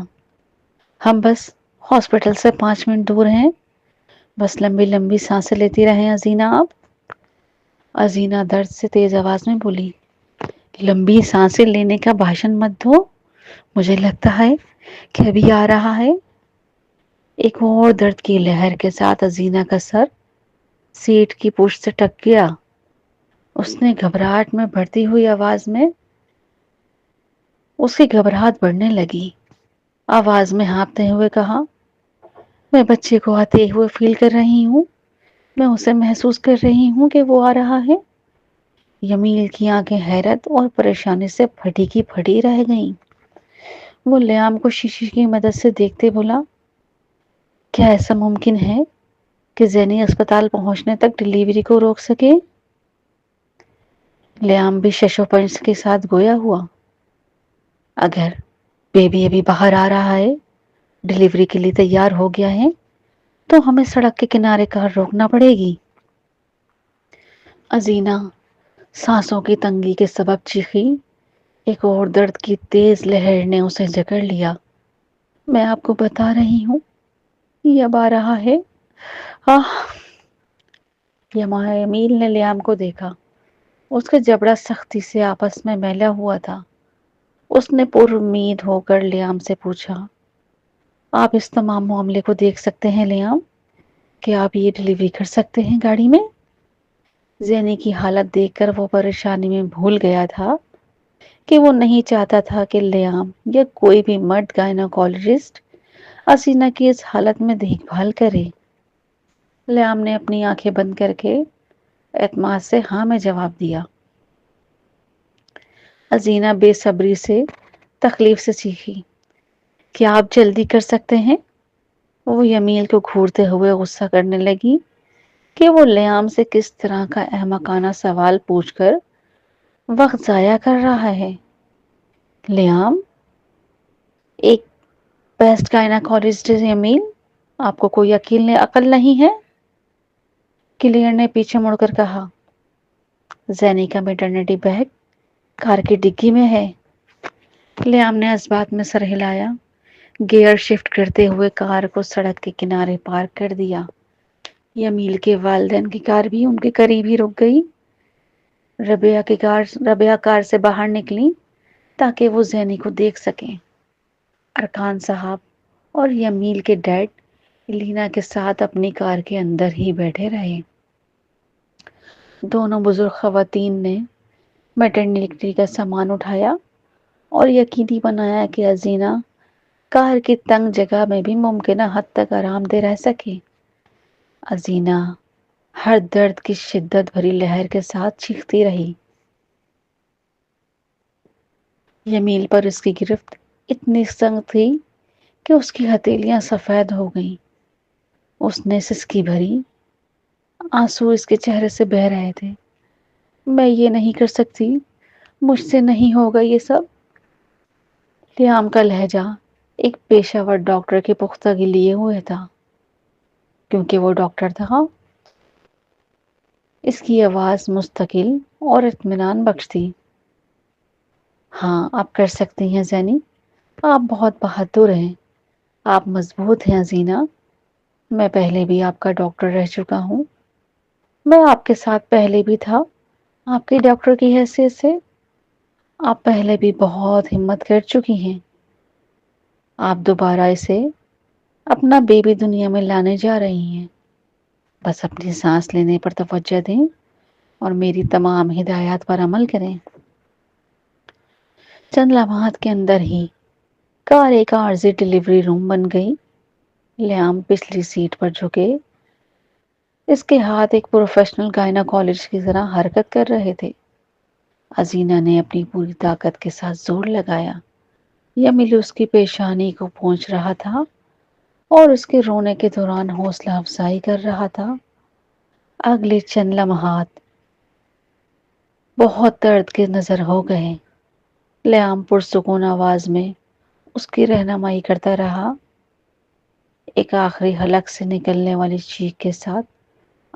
ہم بس ہاسپٹل سے 5 منٹ دور ہیں. بس لمبی لمبی سانسیں لیتی رہیں ازینہ. آپ ازینہ درد سے تیز آواز میں بولی. لمبی سانسیں لینے کا بھاشن مت دو. مجھے لگتا ہے کہ ابھی آ رہا ہے. ایک اور درد کی لہر کے ساتھ ازینہ کا سر سیٹ کی پشت سے ٹک گیا. اس نے گھبراہٹ میں بڑھتی ہوئی آواز میں اس کی گھبراہٹ بڑھنے لگی. آواز میں ہانپتے ہوئے کہا، میں بچے کو آتے ہوئے فیل کر رہی ہوں. میں اسے محسوس کر رہی ہوں کہ وہ آ رہا ہے. یمیل کی آنکھیں حیرت اور پریشانی سے پھٹی کی پھٹی رہ گئیں. وہ لیام کو شیشے کی مدد سے دیکھتے بولا، کیا ایسا ممکن ہے کہ زینی اسپتال پہنچنے تک ڈلیوری کو روک سکے؟ لیام بھی ششو پنج کے ساتھ گویا ہوا. اگر بیبی ابھی باہر آ رہا ہے، ڈلیوری کے لیے تیار ہو گیا ہے، تو ہمیں سڑک کے کنارے کار روکنا پڑے گی. ازینہ سانسوں کی تنگی کے سبب چیخی. ایک اور درد کی تیز لہر نے اسے جکڑ لیا. میں آپ کو بتا رہی ہوں یہ اب آ رہا ہے. یمیل نے لیام کو دیکھا. اس کا جبڑا سختی سے آپس میں میلا ہوا تھا. اس نے پر امید ہو کر لیام سے پوچھا، آپ اس تمام معاملے کو دیکھ سکتے ہیں لیام؟ کیا آپ یہ ڈلیوری کر سکتے ہیں گاڑی میں؟ زینی کی حالت دیکھ کر وہ پریشانی میں بھول گیا تھا کہ وہ نہیں چاہتا تھا کہ لیام یا کوئی بھی مرد گائنیکولوجسٹ ازینہ کی اس حالت میں دیکھ بھال کرے. لیام نے اپنی آنکھیں بند کر کے اعتماد سے ہاں میں جواب دیا. ازینہ بے صبری سے تکلیف سے چیخی، کیا آپ جلدی کر سکتے ہیں؟ وہ یمیل کو گھورتے ہوئے غصہ کرنے لگی کہ وہ لیام سے کس طرح کا احمقانہ سوال پوچھ کر وقت ضائع کر رہا ہے. لیام ایک بیسٹ گائنیکولوجسٹ یمیل، آپ کو کوئی عقل نہیں ہے؟ کلیئر نے پیچھے مڑ کر کہا. زینی کا میٹرنیٹی بیگ کار کی ڈگی میں ہے. لیام نے اس بات میں سر ہلایا. گیئر شفٹ کرتے ہوئے کار کو سڑک کے کنارے پارک کر دیا. یمیل کے والدین کی کار بھی ان کے قریب ہی رک گئی. ربیہ کار سے باہر نکلی تاکہ وہ زینی کو دیکھ سکیں. ارکان صاحب اور یمیل کے ڈیڈ لینا کے ساتھ اپنی کار کے اندر ہی بیٹھے رہے. دونوں بزرگ خواتین نے میٹرنیٹی کا سامان اٹھایا اور یقینی بنایا کہ ازینہ کار کی تنگ جگہ میں بھی ممکنہ حد تک آرام دہ رہ سکے. ازینہ ہر درد کی شدت بھری لہر کے ساتھ چیختی رہی. یمیل پر اس کی گرفت اتنی سخت تھی کہ اس کی ہتھیلیاں سفید ہو گئیں. اس نے سسکی بھری. آنسو اس کے چہرے سے بہہ رہے تھے. میں یہ نہیں کر سکتی، مجھ سے نہیں ہوگا یہ سب. لیام کا لہجہ ایک پیشہ ور ڈاکٹر کے پختگی لیے ہوئے تھا. کیونکہ وہ ڈاکٹر تھا، اس کی آواز مستقل اور اطمینان بخش تھی. ہاں آپ کر سکتی ہیں زینی، آپ بہت بہادر ہیں، آپ مضبوط ہیں ازینہ. میں پہلے بھی آپ کا ڈاکٹر رہ چکا ہوں. میں آپ کے ساتھ پہلے بھی تھا آپ کے ڈاکٹر کی حیثیت سے. آپ پہلے بھی بہت ہمت کر چکی ہیں. آپ دوبارہ اسے اپنا بیبی دنیا میں لانے جا رہی ہیں. بس اپنی سانس لینے پر توجہ دیں اور میری تمام ہدایات پر عمل کریں. چند لمحات کے اندر ہی کار ایک عارضی ڈلیوری روم بن گئی. لیام پچھلی سیٹ پر جھکے. اس کے ہاتھ ایک پروفیشنل گائنیکولوجسٹ کی طرح حرکت کر رہے تھے. ازینہ نے اپنی پوری طاقت کے ساتھ زور لگایا. یمیل اس کی پیشانی کو پہنچ رہا تھا اور اس کے رونے کے دوران حوصلہ افزائی کر رہا تھا. اگلے چند لمحات بہت درد کے نظر ہو گئے. لیام پرسکون آواز میں اس کی رہنمائی کرتا رہا. ایک آخری حلق سے نکلنے والی چیخ کے ساتھ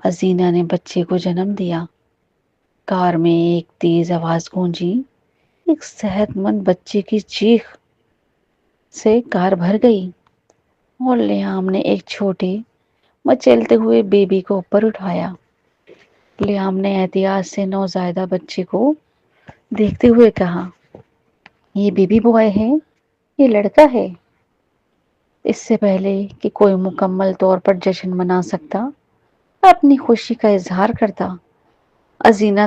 ازینہ نے بچے کو جنم دیا. کار میں ایک تیز آواز گونجی. ایک صحت مند بچے کی چیخ سے کار بھر گئی. اور لیام نے ایک چھوٹے مچلتے ہوئے بیبی کو اوپر اٹھایا۔ لیام نے احتیاط سے نوزائیدہ بچے کو دیکھتے ہوئے کہا، یہ بیبی بوائے ہے، یہ لڑکا ہے۔ اس سے پہلے کہ کوئی مکمل طور پر جشن منا سکتا، اپنی خوشی کا اظہار کرتا، ازینہ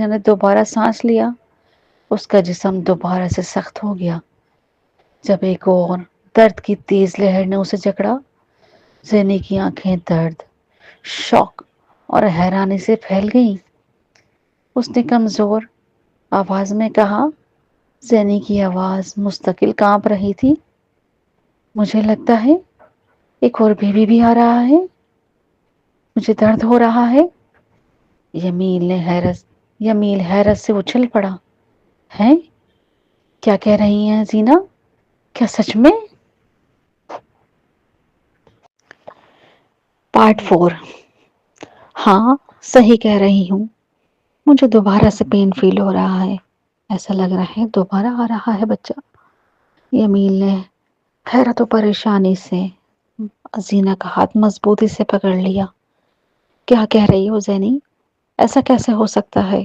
نے دوبارہ سانس لیا۔ اس کا جسم دوبارہ سے سخت ہو گیا۔ جب ایک اور درد کی تیز لہر نے اسے جکڑا، زینی کی آنکھیں درد، شوق اور حیرانی سے پھیل گئیں۔ اس نے کمزور آواز میں کہا، زینی کی آواز مستقل کانپ رہی تھی، مجھے لگتا ہے ایک اور بیبی بھی آ رہا ہے، مجھے درد ہو رہا ہے۔ یمیل حیرت سے اچھل پڑا۔ ہیں؟ کیا کہہ رہی ہیں زینہ؟ کیا سچ میں؟ پارٹ 4۔ ہاں صحیح کہہ رہی ہوں، مجھے دوبارہ سے پین فیل ہو رہا ہے، ایسا لگ رہا ہے دوبارہ آ رہا ہے بچہ۔ یمیل نے حیرت و پریشانی سے زینہ کا ہاتھ مضبوطی سے پکڑ لیا۔ کیا کہہ رہی ہو زینی؟ ایسا کیسے ہو سکتا ہے؟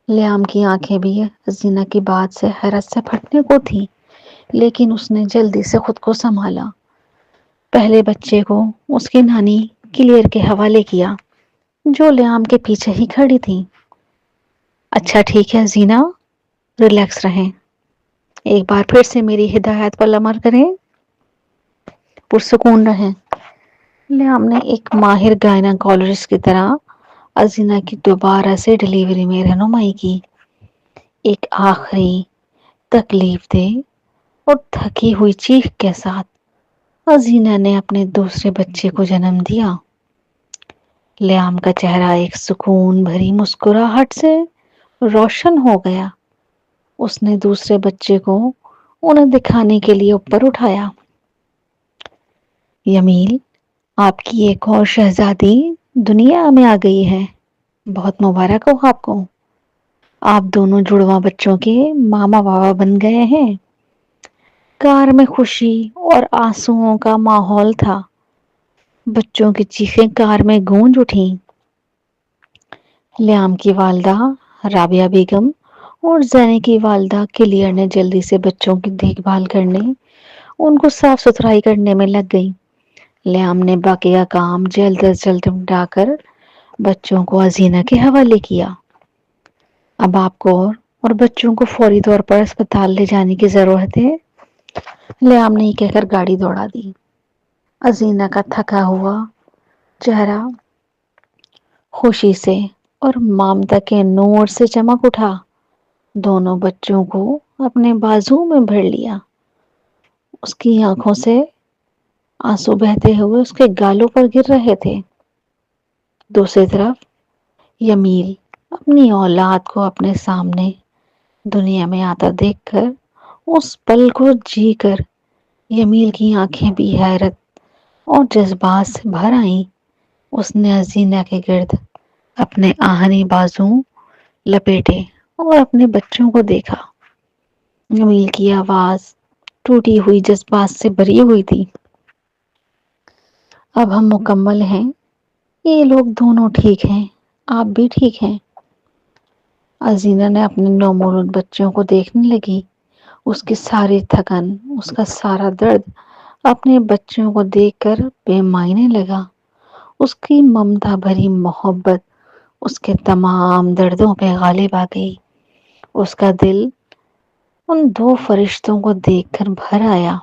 لیام کی آنکھیں بھی زینہ کی بات سے حیرت سے پھٹنے کو تھی، لیکن اس نے جلدی سے خود کو سنبھالا۔ پہلے بچے کو اس کی نانی کلیئر کے حوالے کیا، جو لیام کے پیچھے ہی کھڑی تھی۔ اچھا ٹھیک ہے زینہ، ریلیکس رہیں، ایک بار پھر سے میری ہدایت پر عمل کریں، پرسکون رہیں۔ لیام نے ایک ماہر گائنیکولوجسٹ کی طرح ازینہ کی دوبارہ سے ڈیلیوری میں رہنمائی کی۔ ایک آخری تکلیف دہ اور تھکی ہوئی چیخ کے ساتھ ازینہ نے اپنے دوسرے بچے کو جنم دیا۔ لیام کا چہرہ ایک سکون بھری مسکراہٹ سے روشن ہو گیا۔ اس نے دوسرے بچے کو انہیں دکھانے کے لیے اوپر اٹھایا۔ یمیل، آپ کی ایک اور شہزادی دنیا میں آ گئی ہے، بہت مبارک ہو آپ کو۔ آپ دونوں جڑواں بچوں کے ماما بابا بن گئے ہیں۔ کار میں خوشی اور آنسوؤں کا ماحول تھا۔ بچوں کی چیخیں کار میں گونج اٹھیں۔ لیام کی والدہ رابعہ بیگم اور زینی کی والدہ کلیئر نے جلدی سے بچوں کی دیکھ بھال کرنے، ان کو صاف ستھرائی کرنے میں لگ گئی۔ لیام نے باقی کا کام جلد از جلد نمٹا کر بچوں کو ازینہ کے حوالے کیا۔ اب آپ کو اور بچوں کو فوری طور پر اسپتال لے جانے کی ضرورت ہے، لیام نے یہ کہہ کر گاڑی دوڑا دی۔ ازینہ کا تھکا ہوا چہرہ خوشی سے اور ممتا کے نور سے چمک اٹھا۔ دونوں بچوں کو اپنے بازو میں بھر لیا۔ اس کی آنکھوں سے آنسو بہتے ہوئے اس کے گالوں پر گر رہے تھے۔ دوسری طرف یمیل اپنی اولاد کو اپنے سامنے دنیا میں آتا دیکھ کر اس پل کو جی کر یمیل کی آنکھیں بھی حیرت اور جذبات سے بھر آئیں۔ اس نے ازینہ کے گرد اپنے آہنی بازو لپیٹے اور اپنے بچوں کو دیکھا۔ یمیل کی آواز ٹوٹی ہوئی جذبات سے بھری ہوئی تھی۔ اب ہم مکمل ہیں، یہ لوگ دونوں ٹھیک ہیں، آپ بھی ٹھیک ہیں۔ ازینہ نے اپنے نومولود بچوں کو دیکھنے لگی۔ اس کی ساری تھکن، اس کا سارا درد اپنے بچوں کو دیکھ کر بے معنی لگا۔ اس کی ممتا بھری محبت اس کے تمام دردوں پہ غالب آ گئی۔ اس کا دل ان دو فرشتوں کو دیکھ کر بھر آیا۔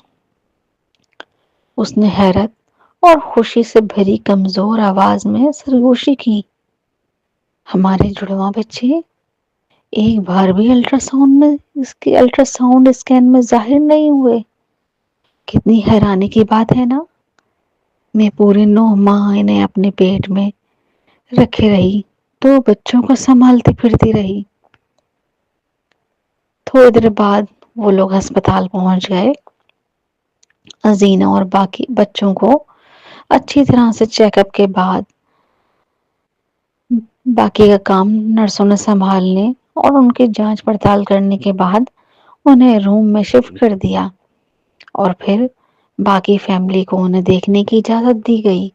اس نے حیرت اور خوشی سے بھری کمزور آواز میں سرگوشی کی، ہمارے جڑواں بچے ایک بار بھی الٹرا ساؤنڈ اسکین میں ظاہر نہیں ہوئے۔ کتنی حیرانی کی بات ہے نا، میں پورے 9 ماہ انہیں اپنے پیٹ میں رکھے رہی، 2 بچوں کو سنبھالتی پھرتی رہی۔ تھوڑی دیر بعد وہ لوگ ہسپتال پہنچ گئے۔ ازینہ اور باقی بچوں کو اچھی طرح سے چیک اپ کے بعد باقی کا کام نرسوں نے سنبھالنے اور ان کی جانچ پڑتال کرنے کے بعد انہیں روم میں شفٹ کر دیا، اور پھر باقی فیملی کو انہیں دیکھنے کی اجازت دی گئی۔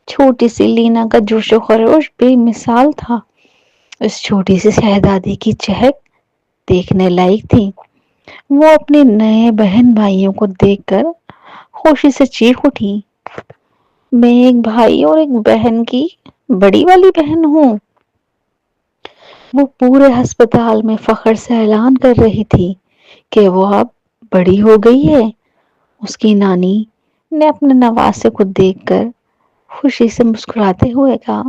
چھوٹی سی لینا کا جوش و خروش بے مثال تھا۔ اس چھوٹی سی شہزادی کی چہک دیکھنے لائق تھی۔ وہ اپنے نئے بہن بھائیوں کو دیکھ کر خوشی سے چیخ اٹھی، میں ایک بھائی اور ایک بہن کی بڑی والی بہن ہوں۔ وہ پورے ہسپتال میں فخر سے اعلان کر رہی تھی کہ وہ اب بڑی ہو گئی ہے۔ اس کی نانی نے اپنے نواسے کو دیکھ کر خوشی سے مسکراتے ہوئے کہا،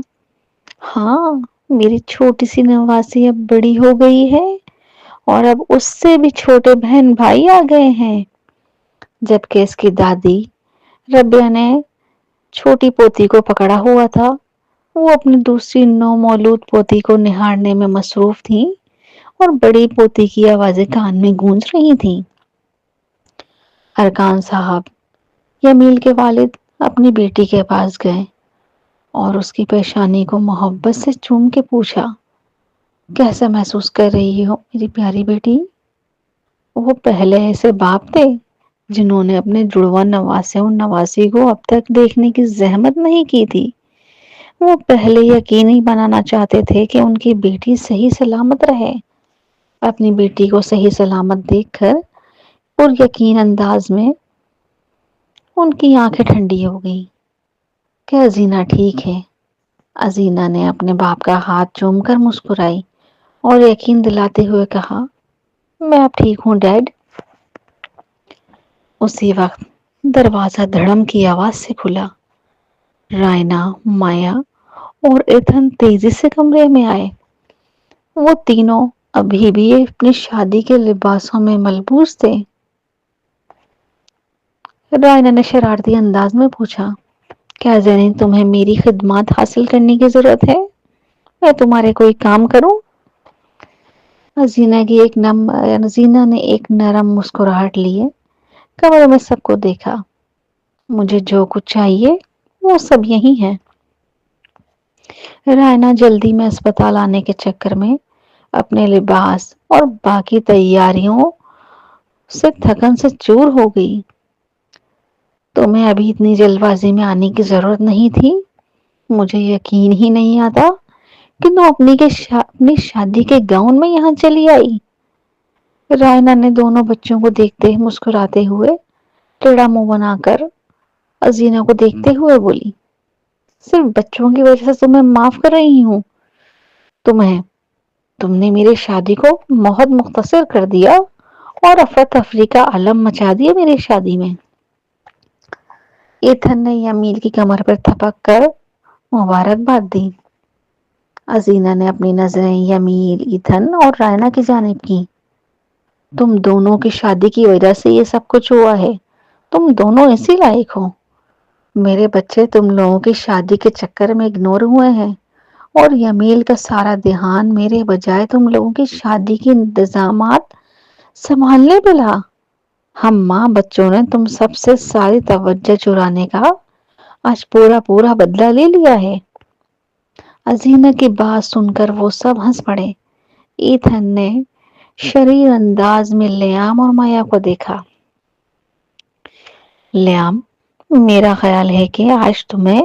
ہاں میری چھوٹی سی نواسی اب بڑی ہو گئی ہے اور اب اس سے بھی چھوٹے بہن بھائی آ گئے ہیں۔ جبکہ اس کی دادی ربیہ نے چھوٹی پوتی کو پکڑا ہوا تھا۔ وہ اپنی دوسری نو مولود پوتی کو نہارنے میں مصروف تھی اور بڑی پوتی کی آوازیں کان میں گونج رہی تھیں۔ ارکان صاحب یمیل کے والد اپنی بیٹی کے پاس گئے اور اس کی پیشانی کو محبت سے چوم کے پوچھا، کیسا محسوس کر رہی ہو میری پیاری بیٹی؟ وہ پہلے ایسے باپ تھے جنہوں نے اپنے جڑواں نواسے اور نواسی کو اب تک دیکھنے کی زحمت نہیں کی تھی۔ وہ پہلے یقینی بنانا چاہتے تھے کہ ان کی بیٹی صحیح سلامت رہے۔ اپنی بیٹی کو صحیح سلامت دیکھ کر اور یقین انداز میں ان کی آنکھیں ٹھنڈی ہو گئی۔ کیا ازینہ ٹھیک ہے؟ ازینہ نے اپنے باپ کا ہاتھ چوم کر مسکرائی اور یقین دلاتے ہوئے کہا، میں اب ٹھیک ہوں ڈیڈ۔ اسی وقت دروازہ دھڑم کی آواز سے کھلا۔ رائنا، مایا اور ایتھن تیزی سے کمرے میں آئے۔ وہ تینوں ابھی بھی اپنی شادی کے لباسوں میں ملبوس تھے۔ رائنا نے شرارتی انداز میں پوچھا، کیا زینین تمہیں میری خدمات حاصل کرنے کی ضرورت ہے؟ میں تمہارے کوئی کام کروں؟ ازینہ نے ایک نرم مسکراہٹ لیے کمرے میں سب کو دیکھا۔ مجھے جو کچھ چاہیے وہ سب یہی ہے۔ رائنا جلدی میں اسپتال آنے کے چکر میں اپنے لباس اور باقی تیاریوں سے تھکن سے چور ہو گئی۔ تمہیں ابھی اتنی جلد بازی میں آنے کی ضرورت نہیں تھی۔ مجھے یقین ہی نہیں آتا کہ تم اپنی شادی کے گاؤن میں یہاں چلی آئی۔ رائنا نے دونوں بچوں کو دیکھتے مسکراتے ہوئے ٹیڑھا منہ بنا کر ازینہ کو دیکھتے ہوئے بولی، صرف بچوں کی وجہ سے تمہیں معاف کر رہی ہوں۔ تم نے میری شادی کو بہت مختصر کر دیا اور افراتفری کا عالم مچا دیا میری شادی میں۔ ایتھن نے یمیل کی کمر پر تھپک کر مبارکباد دی۔ ازینہ نے اپنی نظریں یمیل، ایتھن اور رائنا کی جانب کی۔ تم دونوں کی شادی کی وجہ سے یہ سب کچھ ہوا ہے۔ تم دونوں اسی لائق ہو۔ میرے بچے تم لوگوں کی شادی کے چکر میں اگنور ہوئے ہیں اور یمیل کا سارا دھیان میرے بجائے تم لوگوں کی شادی کے انتظامات سنبھالنے پہ لگا۔ ہم ماں بچوں نے تم سب سے ساری توجہ چرانے کا آج پورا بدلہ لے لیا ہے۔ ازینہ کی بات سن کر وہ سب ہنس پڑے۔ ایتھن نے شریر انداز میں لیام اور مایا کو دیکھا۔ لیام، میرا خیال ہے کہ آج تمہیں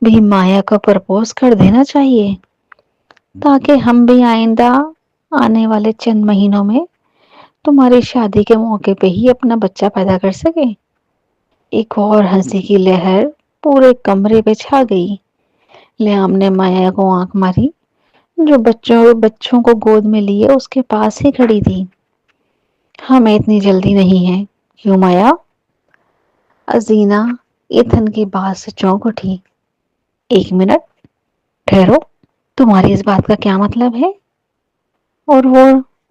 بھی مایا کو پرپوز کر دینا چاہیے تاکہ ہم بھی آئندہ آنے والے چند مہینوں میں تمہاری شادی کے موقع پہ ہی اپنا بچہ پیدا کر سکے۔ ایک اور ہنسی کی لہر پورے کمرے پہ چھا گئی۔ لیام نے مایا کو آنکھ ماری جو بچوں کو گود میں لیے اس کے پاس ہی کھڑی تھی۔ ہمیں اتنی جلدی نہیں ہے، کیوں مایا؟ ازینہ ایتھن کی بات سے چونک اٹھی۔ ایک منٹ ٹھہرو، تمہاری اس بات کا کیا مطلب ہے؟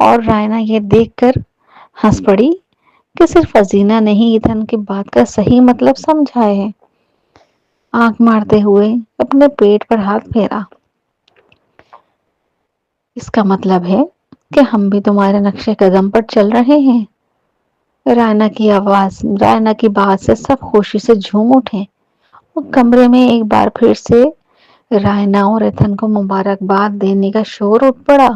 اور رائنا یہ دیکھ کر ہنس پڑی کہ صرف ازینہ نے ہی ایتھن کی بات کا صحیح مطلب سمجھا ہے۔ آنکھ مارتے ہوئے اپنے پیٹ پر ہاتھ پھیرا۔ اس کا مطلب ہے کہ ہم بھی تمہارے نقش قدم پر چل رہے ہیں۔ رائنا کی بات سے سب خوشی سے جھوم اٹھے۔ وہ کمرے میں ایک بار پھر سے رائنا اور ایتھن کو مبارکباد دینے کا شور اٹھ پڑا۔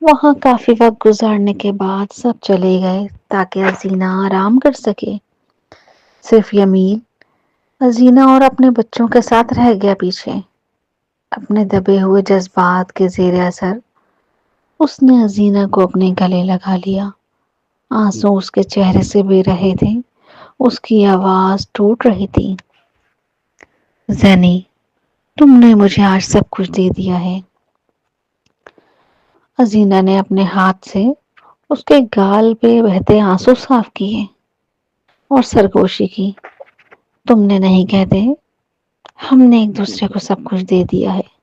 وہاں کافی وقت گزارنے کے بعد سب چلے گئے تاکہ ازینہ آرام کر سکے۔ صرف یمیل ازینہ اور اپنے بچوں کے ساتھ رہ گیا پیچھے۔ اپنے دبے ہوئے جذبات کے زیر اثر اس نے ازینہ کو اپنے گلے لگا لیا۔ آنسو اس کے چہرے سے بہہ رہے تھے، اس کی آواز ٹوٹ رہی تھی۔ زینی، تم نے مجھے آج سب کچھ دے دیا ہے۔ ازینہ نے اپنے ہاتھ سے اس کے گال پہ بہتے آنسو صاف کیے اور سرگوشی کی۔ تم نے نہیں کہتے، ہم نے ایک دوسرے کو سب کچھ دے دیا ہے۔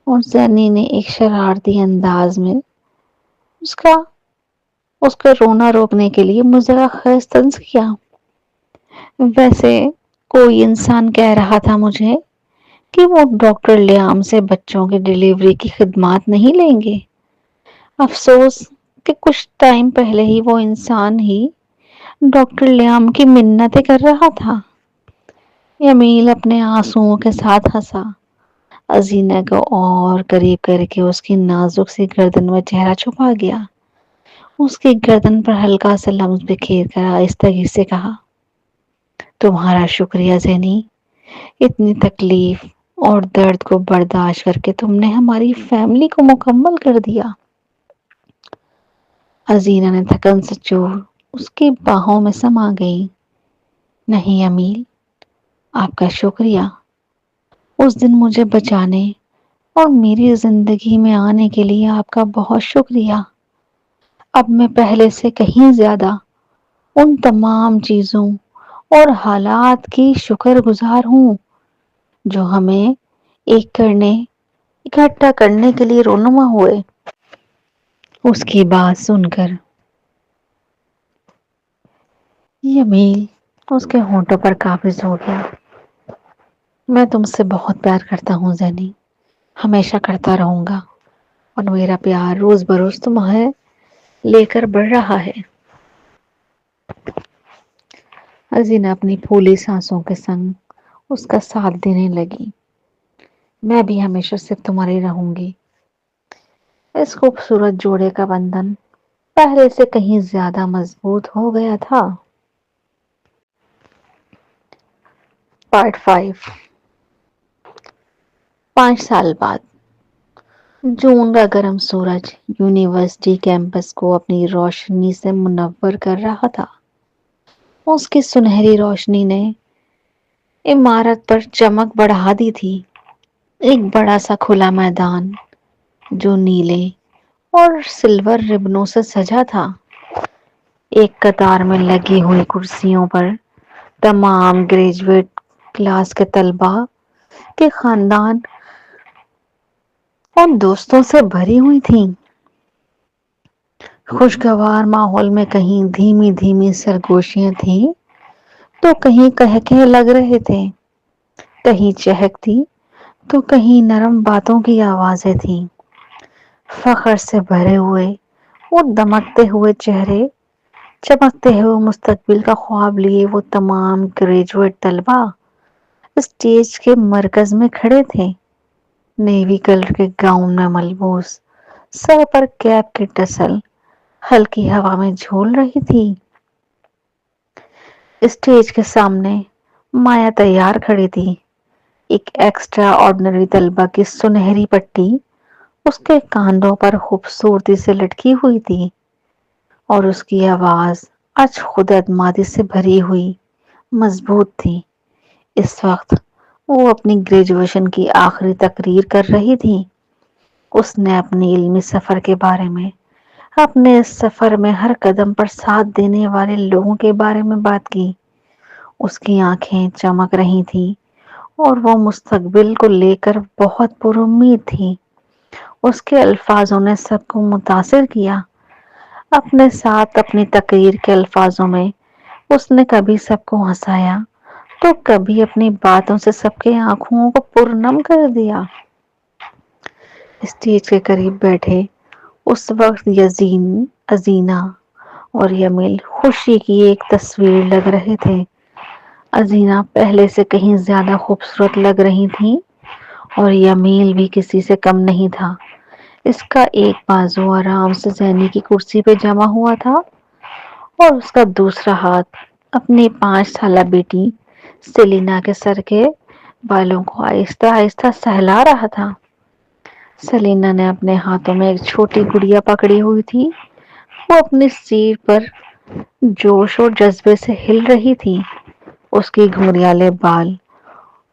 اور زینی نے ایک شرارتی انداز میں اس کا رونا روکنے کے لیے مزرا خیز طنز کیا۔ ویسے کوئی انسان کہہ رہا تھا مجھے کہ وہ ڈاکٹر لیام سے بچوں کی ڈیلیوری کی خدمات نہیں لیں گے۔ افسوس کہ کچھ ٹائم پہلے ہی وہ انسان ہی ڈاکٹر لیام کی منتیں کر رہا تھا۔ یمیل اپنے آنسوؤں کے ساتھ ہنسا، ازینہ کو اور قریب کر کے اس کی نازک سی گردن میں چہرہ چھپا گیا۔ اس کی گردن پر ہلکا سا لمس بکھیر کر آہستگی سے کہا، تمہارا شکریہ زینی، اتنی تکلیف اور درد کو برداشت کر کے تم نے ہماری فیملی کو مکمل کر دیا۔ ازینہ نے تھکن سے چور اس کی باہوں میں سما گئی۔ نہیں امیل، آپ کا شکریہ۔ اس دن مجھے بچانے اور میری زندگی میں آنے کے لیے آپ کا بہت شکریہ۔ اب میں پہلے سے کہیں زیادہ ان تمام چیزوں اور حالات کی شکر گزار ہوں جو ہمیں اکٹھا کرنے کے لیے رونما ہوئے۔ اس کی بات سن کر یمیل اس کے ہونٹوں پر قابض ہو گیا۔ میں تم سے بہت پیار کرتا ہوں زینی، ہمیشہ کرتا رہوں گا، اور میرا پیار روز بروز تمہیں لے کر بڑھ رہا ہے۔ ازینہ اپنی پھولی سانسوں کے سنگ اس کا ساتھ دینے لگی۔ میں بھی ہمیشہ صرف تمہاری رہوں گی۔ اس خوبصورت جوڑے کا بندھن پہلے سے کہیں زیادہ مضبوط ہو گیا تھا۔ پارٹ 5۔ 5 سال بعد جون کا گرم سورج یونیورسٹی کیمپس کو اپنی روشنی سے منور کر رہا تھا۔ اس کی سنہری روشنی نے عمارت پر چمک بڑھا دی تھی۔ ایک بڑا سا کھلا میدان جو نیلے اور سلور ربنوں سے سجا تھا۔ ایک قطار میں لگی ہوئی کرسیوں پر تمام گریجویٹ کلاس کے طلباء کے خاندان اور دوستوں سے بھری ہوئی تھیں۔ خوشگوار ماحول میں کہیں دھیمی دھیمی سرگوشیاں تھیں تو کہیں قہقہے لگ رہے تھے، کہیں چہک تھی تو کہیں نرم باتوں کی آوازیں تھیں۔ فخر سے بھرے ہوئے وہ دمکتے ہوئے چہرے، چمکتے ہوئے مستقبل کا خواب لیے وہ تمام گریجویٹ طلباء اسٹیج کے مرکز میں کھڑے تھے۔ نیوی کلر کے گاؤن میں ملبوس، سر پر کیپ کی ٹسل ہلکی ہوا میں جھول رہی تھی۔ اسٹیج کے سامنے مایا تیار کھڑی تھی، ایک ایکسٹرا آرڈنری طلبہ کی سنہری پٹی اس کے کاندھوں پر خوبصورتی سے لٹکی ہوئی تھی، اور اس کی آواز آج خود اعتمادی سے بھری ہوئی مضبوط تھی۔ اس وقت وہ اپنی گریجویشن کی آخری تقریر کر رہی تھی۔ اس نے اپنی علمی سفر کے بارے میں، اپنے اس سفر میں ہر قدم پر ساتھ دینے والے لوگوں کے بارے میں بات کی۔ اس کی آنکھیں چمک رہی تھیں اور وہ مستقبل کو لے کر بہت پر امید تھی۔ اس کے الفاظوں نے سب کو متاثر کیا۔ اپنے ساتھ اپنی تقریر کے الفاظوں میں اس نے کبھی سب کو ہنسایا تو کبھی اپنی باتوں سے سب کے آنکھوں کو پرنم کر دیا۔ اسٹیج کے قریب بیٹھے اس وقت ازینہ اور یمیل خوشی کی ایک تصویر لگ رہے تھے۔ ازینہ پہلے سے کہیں زیادہ خوبصورت لگ رہی تھی اور یمیل بھی کسی سے کم نہیں تھا۔ اس کا ایک بازو آرام سے زینی کی کرسی پہ جما ہوا تھا اور اس کا دوسرا ہاتھ اپنی 5 سالہ بیٹی سیلینا کے سر کے بالوں کو آہستہ آہستہ سہلا رہا تھا۔ سیلینا نے اپنے ہاتھوں میں ایک چھوٹی گڑیا پکڑی ہوئی تھی۔ وہ اپنی سیٹ پر جوش اور جذبے سے ہل رہی تھی۔ اس کی گھنگریالے بال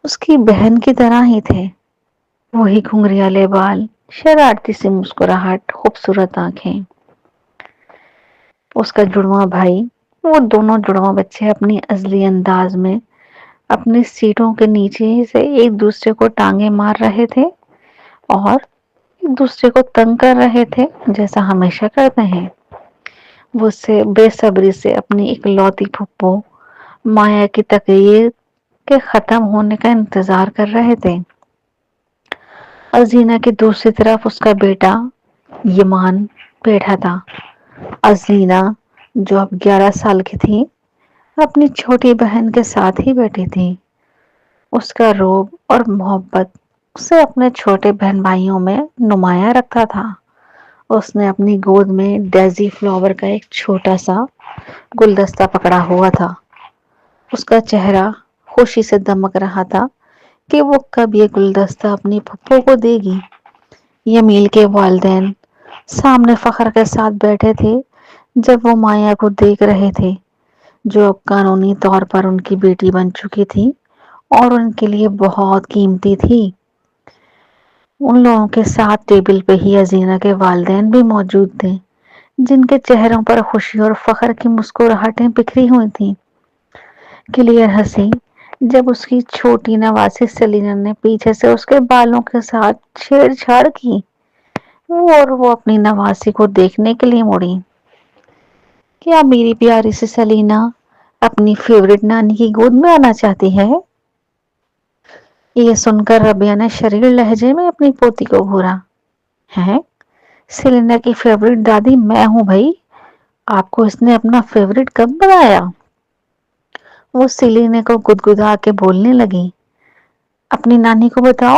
اس کی بہن کی طرح ہی تھے۔ وہی گھنگریالے بال، شرارتی سی مسکراہٹ، خوبصورت آنکھیں۔ اس کا جڑواں بھائی، وہ دونوں جڑواں بچے اپنی ازلی انداز میں اپنی سیٹوں کے نیچے سے ایک دوسرے کو ٹانگیں مار رہے تھے اور ایک دوسرے کو تنگ کر رہے تھے، جیسا ہمیشہ کرتے ہیں۔ وہ سے بے صبری سے اپنی اکلوتی پھپھو مایا کی تقریر کے ختم ہونے کا انتظار کر رہے تھے۔ ازینہ کی دوسری طرف اس کا بیٹا یمان بیٹھا تھا۔ ازینہ، جو اب 11 سال کی تھی، اپنی چھوٹی بہن کے ساتھ ہی بیٹھی تھی۔ اس کا رعب اور محبت اسے اپنے چھوٹے بہن بھائیوں میں نمایاں رکھتا تھا۔ اس نے اپنی گود میں ڈیزی فلاور کا ایک چھوٹا سا گلدستہ پکڑا ہوا تھا۔ اس کا چہرہ خوشی سے دمک رہا تھا کہ وہ کب یہ گلدستہ اپنی پھپھو کو دے گی۔ یمیل کے والدین سامنے فخر کے ساتھ بیٹھے تھے جب وہ مایا کو دیکھ رہے تھے، جو اب قانونی طور پر ان کی بیٹی بن چکی تھی اور ان کے لیے بہت قیمتی تھی۔ ان لوگوں کے ساتھ ٹیبل پہ ہی ازینہ کے والدین بھی موجود تھے، جن کے چہروں پر خوشی اور فخر کی مسکراہٹیں بکھری ہوئی تھیں۔ کلیئر ہنسی جب اس کی چھوٹی نواسی سیلینا نے پیچھے سے اس کے بالوں کے ساتھ چھیڑ چھاڑ کی اور وہ اپنی نواسی کو دیکھنے کے لیے مڑی۔ کیا میری پیاری سی سیلینا اپنی فیورٹ نانی کی گود میں آنا چاہتی ہے؟ یہ سن کر ربیہ نے شریر لہجے میں اپنی پوتی کو گھورا۔ ہے، سیلینا کی فیورٹ دادی میں ہوں بھائی، آپ کو اس نے اپنا فیورٹ کب بنایا؟ وہ سیلینا کو گدگدا کے بولنے لگی۔ اپنی نانی کو بتاؤ،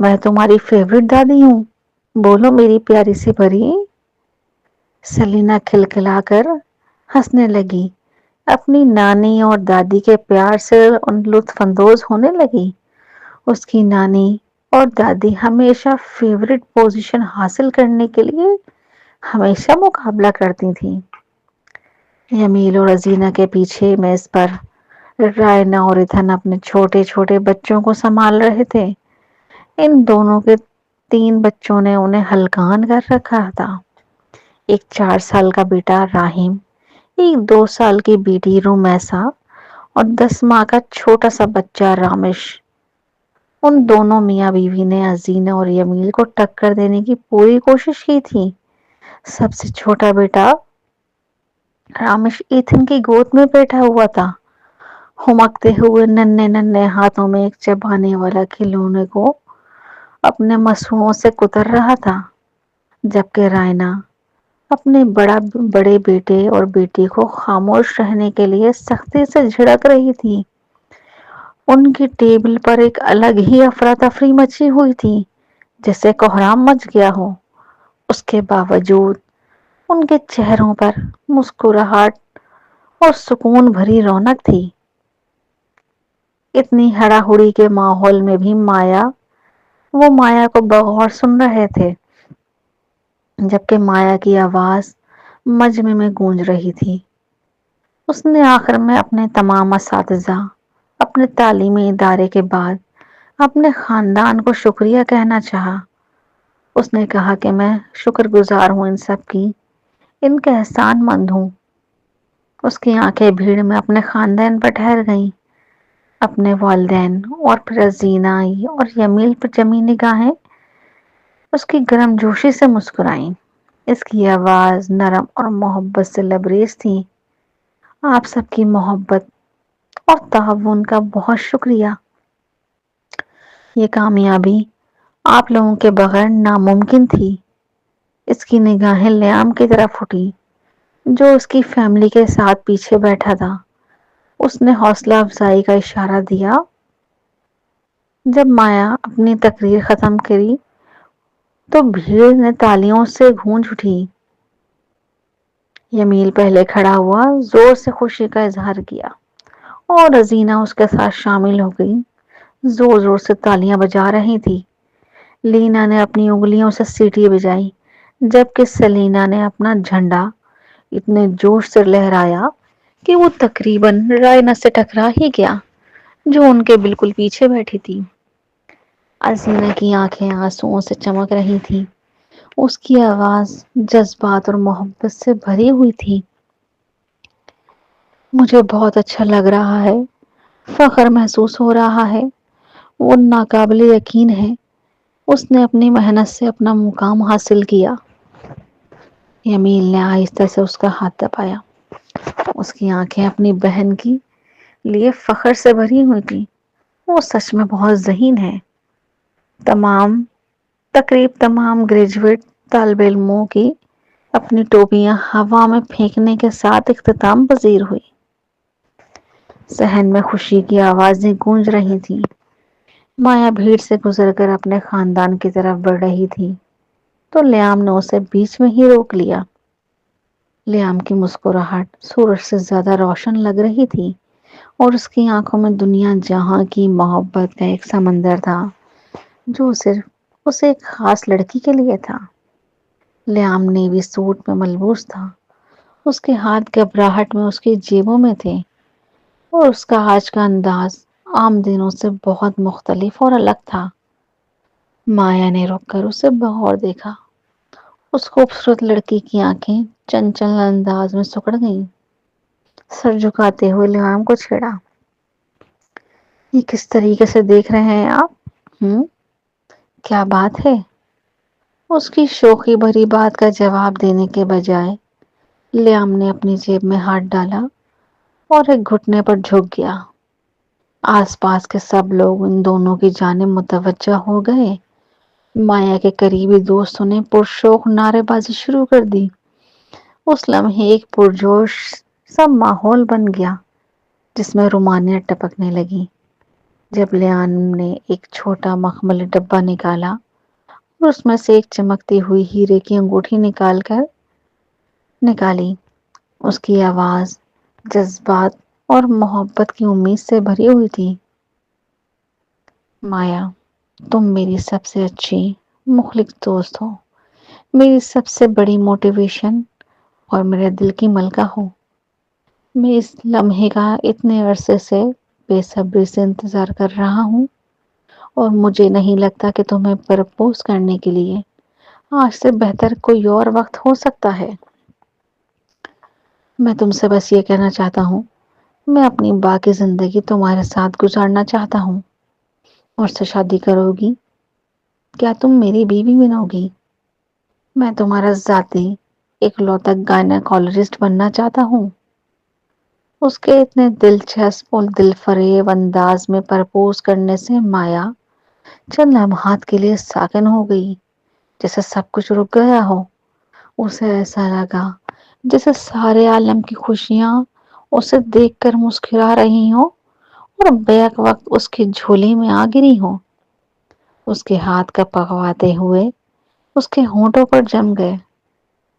میں تمہاری فیورٹ دادی ہوں، بولو میری پیاری سی پری۔ سیلینا کھلکھلا کر ہنسنے لگی، اپنی نانی اور دادی کے پیار سے لطف اندوز ہونے لگی۔ اس کی نانی اور دادی ہمیشہ فیورٹ پوزیشن حاصل کرنے کے لیے ہمیشہ مقابلہ کرتی تھیں۔ یمیل اور ازینہ کے پیچھے میز پر رائنا اور ایتھن اپنے چھوٹے چھوٹے بچوں کو سنبھال رہے تھے۔ ان دونوں کے 3 بچوں نے انہیں ہلکان کر رکھا تھا۔ ایک 4 سال کا بیٹا راہیم، ایک 2 سال کی بیٹی رومیسا اور 10 ماہ کا چھوٹا سا بچہ رامش۔ ان دونوں میاں بیوی نے ازینہ اور یمیل کو ٹکر دینے کی پوری کوشش کی تھی۔ سب سے چھوٹا بیٹا رامش ایتھن کی گود میں بیٹھا ہوا تھا، ہمکتے ہوئے ننھے ننھے ہاتھوں میں ایک چبانے والا کھلونے کو اپنے مسوڑوں سے کتر رہا تھا، جبکہ رائنا اپنے بڑے بیٹے اور بیٹی کو خاموش رہنے کے لیے سختی سے جھڑک رہی تھی۔ ان کی ٹیبل پر ایک الگ ہی افراتفری مچی ہوئی تھی، جیسے کوہرام مچ گیا ہو۔ اس کے باوجود ان کے چہروں پر مسکراہٹ اور سکون بھری رونق تھی۔ اتنی ہڑاہڑی کے ماحول میں بھی وہ مایا کو بغور سن رہے تھے، جبکہ مایا کی آواز مجمع میں گونج رہی تھی۔ اس نے آخر میں اپنے تمام اساتذہ، اپنے تعلیمی ادارے کے بعد اپنے خاندان کو شکریہ کہنا چاہا۔ اس نے کہا کہ میں شکر گزار ہوں ان سب کی، ان کا احسان مند ہوں۔ اس کی آنکھیں بھیڑ میں اپنے خاندان پر ٹھہر گئیں، اپنے والدین اور پھر ازینہ اور یمیل پر جمی نگاہیں اس کی گرم جوشی سے مسکرائیں۔ اس کی آواز نرم اور محبت سے لبریز تھی۔ آپ سب کی محبت اور تعاون کا بہت شکریہ۔ یہ کامیابی آپ لوگوں کے بغیر ناممکن تھی۔ اس کی نگاہیں لیام کی طرف اٹھی، جو اس کی فیملی کے ساتھ پیچھے بیٹھا تھا۔ اس نے حوصلہ افزائی کا اشارہ دیا۔ جب مایا اپنی تقریر ختم کری تو بھیڑ نے تالیوں سے گونج اٹھی۔ یمیل پہلے کھڑا ہوا، زور سے خوشی کا اظہار کیا۔ اور ازینہ اس کے ساتھ شامل ہو گئی، زور زور سے تالیاں بجا رہی تھی۔ لینا نے اپنی انگلیوں سے سیٹی بجائی، جبکہ سلینا نے اپنا جھنڈا اتنے جوش سے لہرایا کہ وہ تقریباً رائنا سے ٹکرا ہی گیا، جو ان کے بالکل پیچھے بیٹھی تھی۔ ازینہ کی آنکھیں آنسوؤں سے چمک رہی تھیں، اس کی آواز جذبات اور محبت سے بھری ہوئی تھی۔ مجھے بہت اچھا لگ رہا ہے، فخر محسوس ہو رہا ہے، وہ ناقابل یقین ہے، اس نے اپنی محنت سے اپنا مقام حاصل کیا۔ یمیل نے آہستہ سے اس کا ہاتھ دبایا۔ اس کی آنکھیں اپنی بہن کی لیے فخر سے بھری ہوئی تھی۔ وہ سچ میں بہت ذہین ہے۔ تمام گریجویٹ طالب علموں کی اپنی ٹوپیاں ہوا میں پھینکنے کے ساتھ اختتام پذیر ہوئی۔ صحن میں خوشی کی آوازیں گونج رہی تھیں۔ مایا بھیڑ سے گزر کر اپنے خاندان کی طرف بڑھ رہی تھی، تو لیام نے اسے بیچ میں ہی روک لیا۔ لیام کی مسکراہٹ سورج سے زیادہ روشن لگ رہی تھی، اور اس کی آنکھوں میں دنیا جہاں کی محبت کا ایک سمندر تھا، جو صرف اسے ایک خاص لڑکی کے لیے تھا۔ لیام نیوی سوٹ میں ملبوس تھا، اس کے ہاتھ گھبراہٹ میں اس کی جیبوں میں تھے، اور اس کا آج کا انداز عام دنوں سے بہت مختلف اور الگ تھا۔ مایا نے رک کر اسے بغور دیکھا۔ اس خوبصورت لڑکی کی آنکھیں چنچل انداز میں سکڑ گئیں۔ سر جھکاتے ہوئے لیام کو چھیڑا۔ یہ کس طریقے سے دیکھ رہے ہیں آپ؟ کیا بات ہے؟ اس کی شوخی بھری بات کا جواب دینے کے بجائے لیام نے اپنی جیب میں ہاتھ ڈالا اور ایک گھٹنے پر جھک گیا۔ آس پاس کے سب لوگ ان دونوں کی جانب متوجہ ہو گئے۔ مایا کے قریبی دوستوں نے پرشوق نعرے بازی شروع کر دی۔ اس لمحے ایک پرجوش سا ماحول بن گیا، جس میں رومانیت ٹپکنے لگی۔ جب لیام نے ایک چھوٹا مخملی ڈبہ نکالا اور اس میں سے ایک چمکتی ہوئی ہیرے کی انگوٹھی نکالی، اس کی آواز جذبات اور محبت کی امید سے بھری ہوئی تھی۔ مایا، تم میری سب سے اچھی مخلص دوست ہو، میری سب سے بڑی موٹیویشن اور میرے دل کی ملکہ ہو۔ میں اس لمحے کا اتنے عرصے سے بے صبری سے انتظار کر رہا ہوں، اور مجھے نہیں لگتا کہ تمہیں پرپوز کرنے کے لیے آج سے بہتر کوئی اور وقت ہو سکتا ہے۔ میں تم سے بس یہ کہنا چاہتا ہوں، میں اپنی باقی زندگی تمہارے ساتھ گزارنا چاہتا ہوں۔ مجھ سے شادی کرو گی؟ کیا تم میری بیوی بنو گی؟ میں تمہارا ذاتی اکلوتا گائنیکولوجسٹ بننا چاہتا ہوں۔ اس کے اتنے دلچسپ اور دل فریب انداز میں پرپوز کرنے سے مایا چند لمحات کے لیے ساکن ہو گئی، جیسے سب کچھ رک گیا ہو۔ اسے ایسا لگا جیسے سارے عالم کی خوشیاں اسے دیکھ کر مسکرا رہی ہوں، اور بیک وقت اس کی جھولی میں آ گری ہوں۔ اس کے ہاتھ کا پکواتے ہوئے اس کے ہونٹوں پر جم گئے۔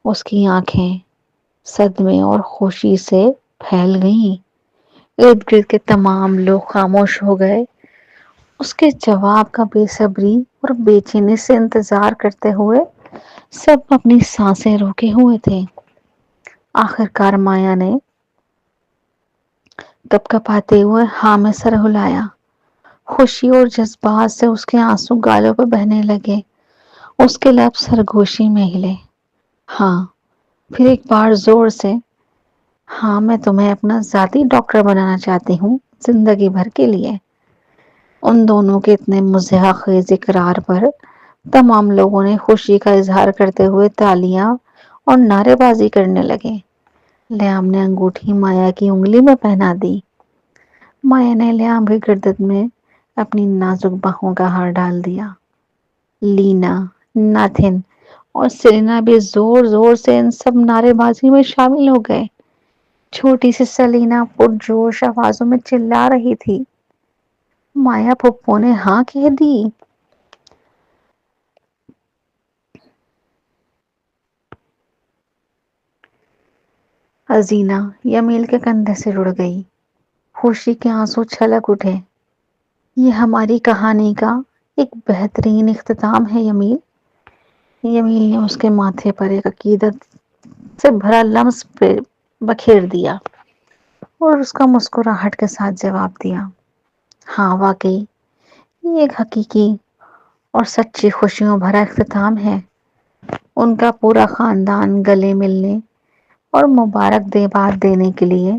اس کی آنکھیں صدمے اور خوشی سے پھیل گئیں۔ ارد گرد کے تمام لوگ خاموش ہو گئے، اس کے جواب کا بے صبری اور بے چینی سے انتظار کرتے ہوئے۔ سب اپنی سانسیں روکے ہوئے تھے۔ آخر کار مایا نے کپ کپاتے ہوئے ہاں میں سر ہلایا۔ خوشی اور جذبات سے اس کے آنسو گالوں پہ بہنے لگے۔ اس کے لب سرگوشی میں ہلے۔ ہاں، پھر ایک بار زور سے، ہاں، میں تمہیں اپنا ذاتی ڈاکٹر بنانا چاہتی ہوں، زندگی بھر کے لیے۔ ان دونوں کے اتنے مضحکہ خیز اقرار پر تمام لوگوں نے خوشی کا اظہار کرتے ہوئے تالیاں اور نعرے بازی کرنے لگے۔ لیام نے انگوٹھی مایا کی انگلی میں پہنا دی۔ مایا نے لیام کی گردن میں اپنی نازک باہوں کا ہار ڈال دیا۔ لینا، ناتھن اور سیلینا بھی زور زور سے ان سب نعرے بازی میں شامل ہو گئے۔ چھوٹی سی سلینا پرجوش آوازوں میں چلا رہی تھی، مایا پھپھو نے ہاں کہہ دی۔ ازینہ یمیل کے کندھے سے رڑ گئی۔ خوشی کے آنسو چھلک اٹھے۔ یہ ہماری کہانی کا ایک بہترین اختتام ہے یمیل۔ یمیل نے اس کے ماتھے پر ایک عقیدت سے بھرا لمس پہ بکھیر دیا اور اس کا مسکراہٹ کے ساتھ جواب دیا، ہاں واقعی یہ ایک حقیقی اور سچی خوشیوں بھرا اختتام ہے۔ ان کا پورا خاندان گلے ملنے اور مبارک باد دینے کے لیے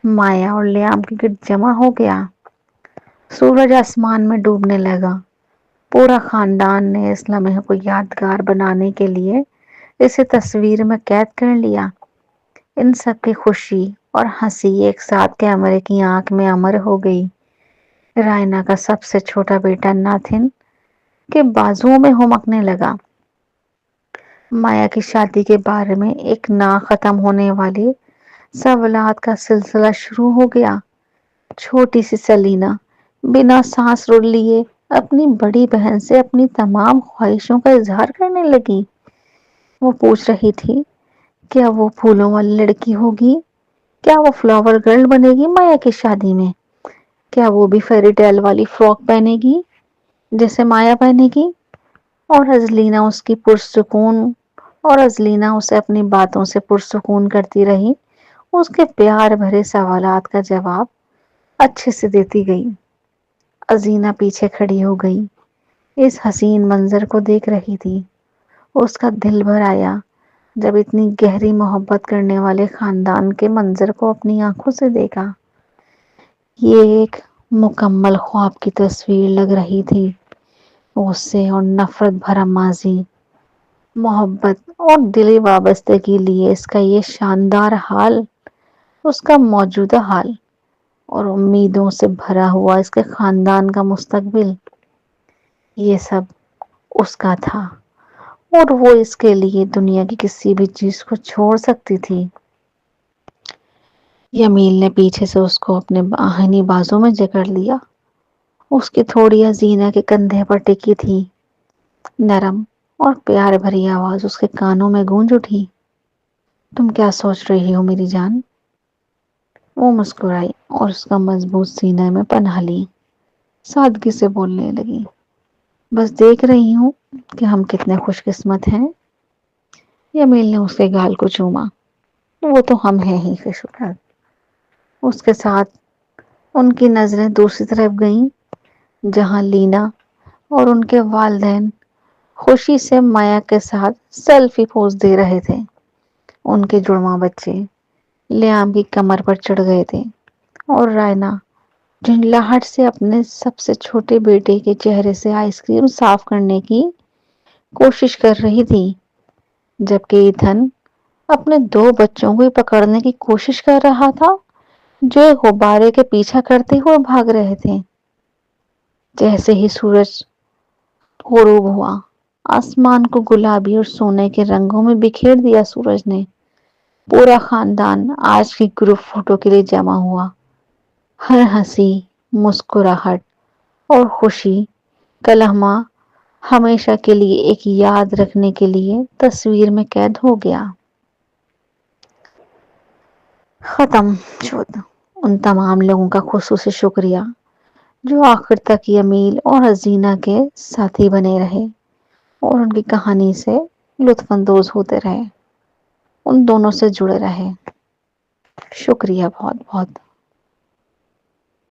مایا اور لیام کے گرد جمع ہو گیا۔ سورج آسمان میں ڈوبنے لگا۔ پورا خاندان نے اس لمحے کو یادگار بنانے کے لیے اسے تصویر میں قید کر لیا۔ ان سب کی خوشی اور ہنسی ایک ساتھ کیمرے کی آنکھ میں امر ہو گئی۔ رائنا کا سب سے چھوٹا بیٹا ناتھن کے بازوؤں میں ہمکنے لگا۔ مایا کی شادی کے بارے میں ایک نہ ختم ہونے والی سوالات کا سلسلہ شروع ہو گیا۔ چھوٹی سی سلینا بنا سانس روک لیے اپنی بڑی بہن سے اپنی تمام خواہشوں کا اظہار کرنے لگی۔ وہ پوچھ رہی تھی، کیا وہ پھولوں والی لڑکی ہوگی؟ کیا وہ فلاور گرل بنے گی مایا کی شادی میں؟ کیا وہ بھی فیری ٹیل والی فراک پہنے گی جیسے مایا پہنے گی؟ اور ازلینا اسے اپنی باتوں سے پرسکون کرتی رہی۔ اس کے پیار بھرے سوالات کا جواب اچھے سے دیتی گئی۔ ازینا پیچھے کھڑی ہو گئی، اس حسین منظر کو دیکھ رہی تھی۔ اس کا دل بھر آیا جب اتنی گہری محبت کرنے والے خاندان کے منظر کو اپنی آنکھوں سے دیکھا۔ یہ ایک مکمل خواب کی تصویر لگ رہی تھی۔ غصے اور نفرت بھرا ماضی، محبت اور دلی وابستگی لیے اس کا یہ شاندار حال، اس کا موجودہ حال اور امیدوں سے بھرا ہوا اس کے خاندان کا مستقبل، یہ سب اس کا تھا اور وہ اس کے لیے دنیا کی کسی بھی چیز کو چھوڑ سکتی تھی۔ یمیل نے پیچھے سے اس کو اپنے آہنی بازوں میں جکڑ لیا۔ اس کی تھوڑی ازینا کے کندھے پر ٹکی تھی۔ نرم اور پیار بھری آواز اس کے کانوں میں گونج اٹھی، تم کیا سوچ رہی ہو میری جان؟ وہ مسکرائی اور اس کا مضبوط سینہ میں پناہ لی، سادگی سے بولنے لگی، بس دیکھ رہی ہوں کہ ہم کتنے خوش قسمت ہیں۔ یمیل نے اس کے گال کو چوما، وہ تو ہم ہیں ہی خوش قسمت۔ اس کے ساتھ ان کی نظریں دوسری طرف گئیں جہاں لینا اور ان کے والدین خوشی سے مایا کے ساتھ سیلفی پوز دے رہے تھے۔ ان کے جڑواں بچے لیام کی کمر پر چڑھ گئے تھے اور رائنا جھنجلاہٹ سے اپنے سب سے چھوٹے بیٹے کے چہرے سے آئس کریم صاف کرنے کی کوشش کر رہی تھی، جبکہ ایتھن اپنے دو بچوں کو پکڑنے کی کوشش کر رہا تھا جو ایک غبارے کے پیچھا کرتے ہوئے بھاگ رہے تھے۔ جیسے ہی سورج غروب ہوا، آسمان کو گلابی اور سونے کے رنگوں میں بکھیر دیا سورج نے۔ پورا خاندان آج کی گروپ فوٹو کے لیے جمع ہوا۔ ہر ہنسی، مسکراہٹ اور خوشی کا لمحہ ہمیشہ کے لیے ایک یاد رکھنے کے لیے تصویر میں قید ہو گیا۔ ختم شد۔ ان تمام لوگوں کا خصوصی شکریہ جو آخر تک یمیل اور ازینا کے ساتھی بنے رہے اور ان کی کہانی سے لطف اندوز ہوتے رہے، ان دونوں سے جڑے رہے۔ شکریہ بہت بہت۔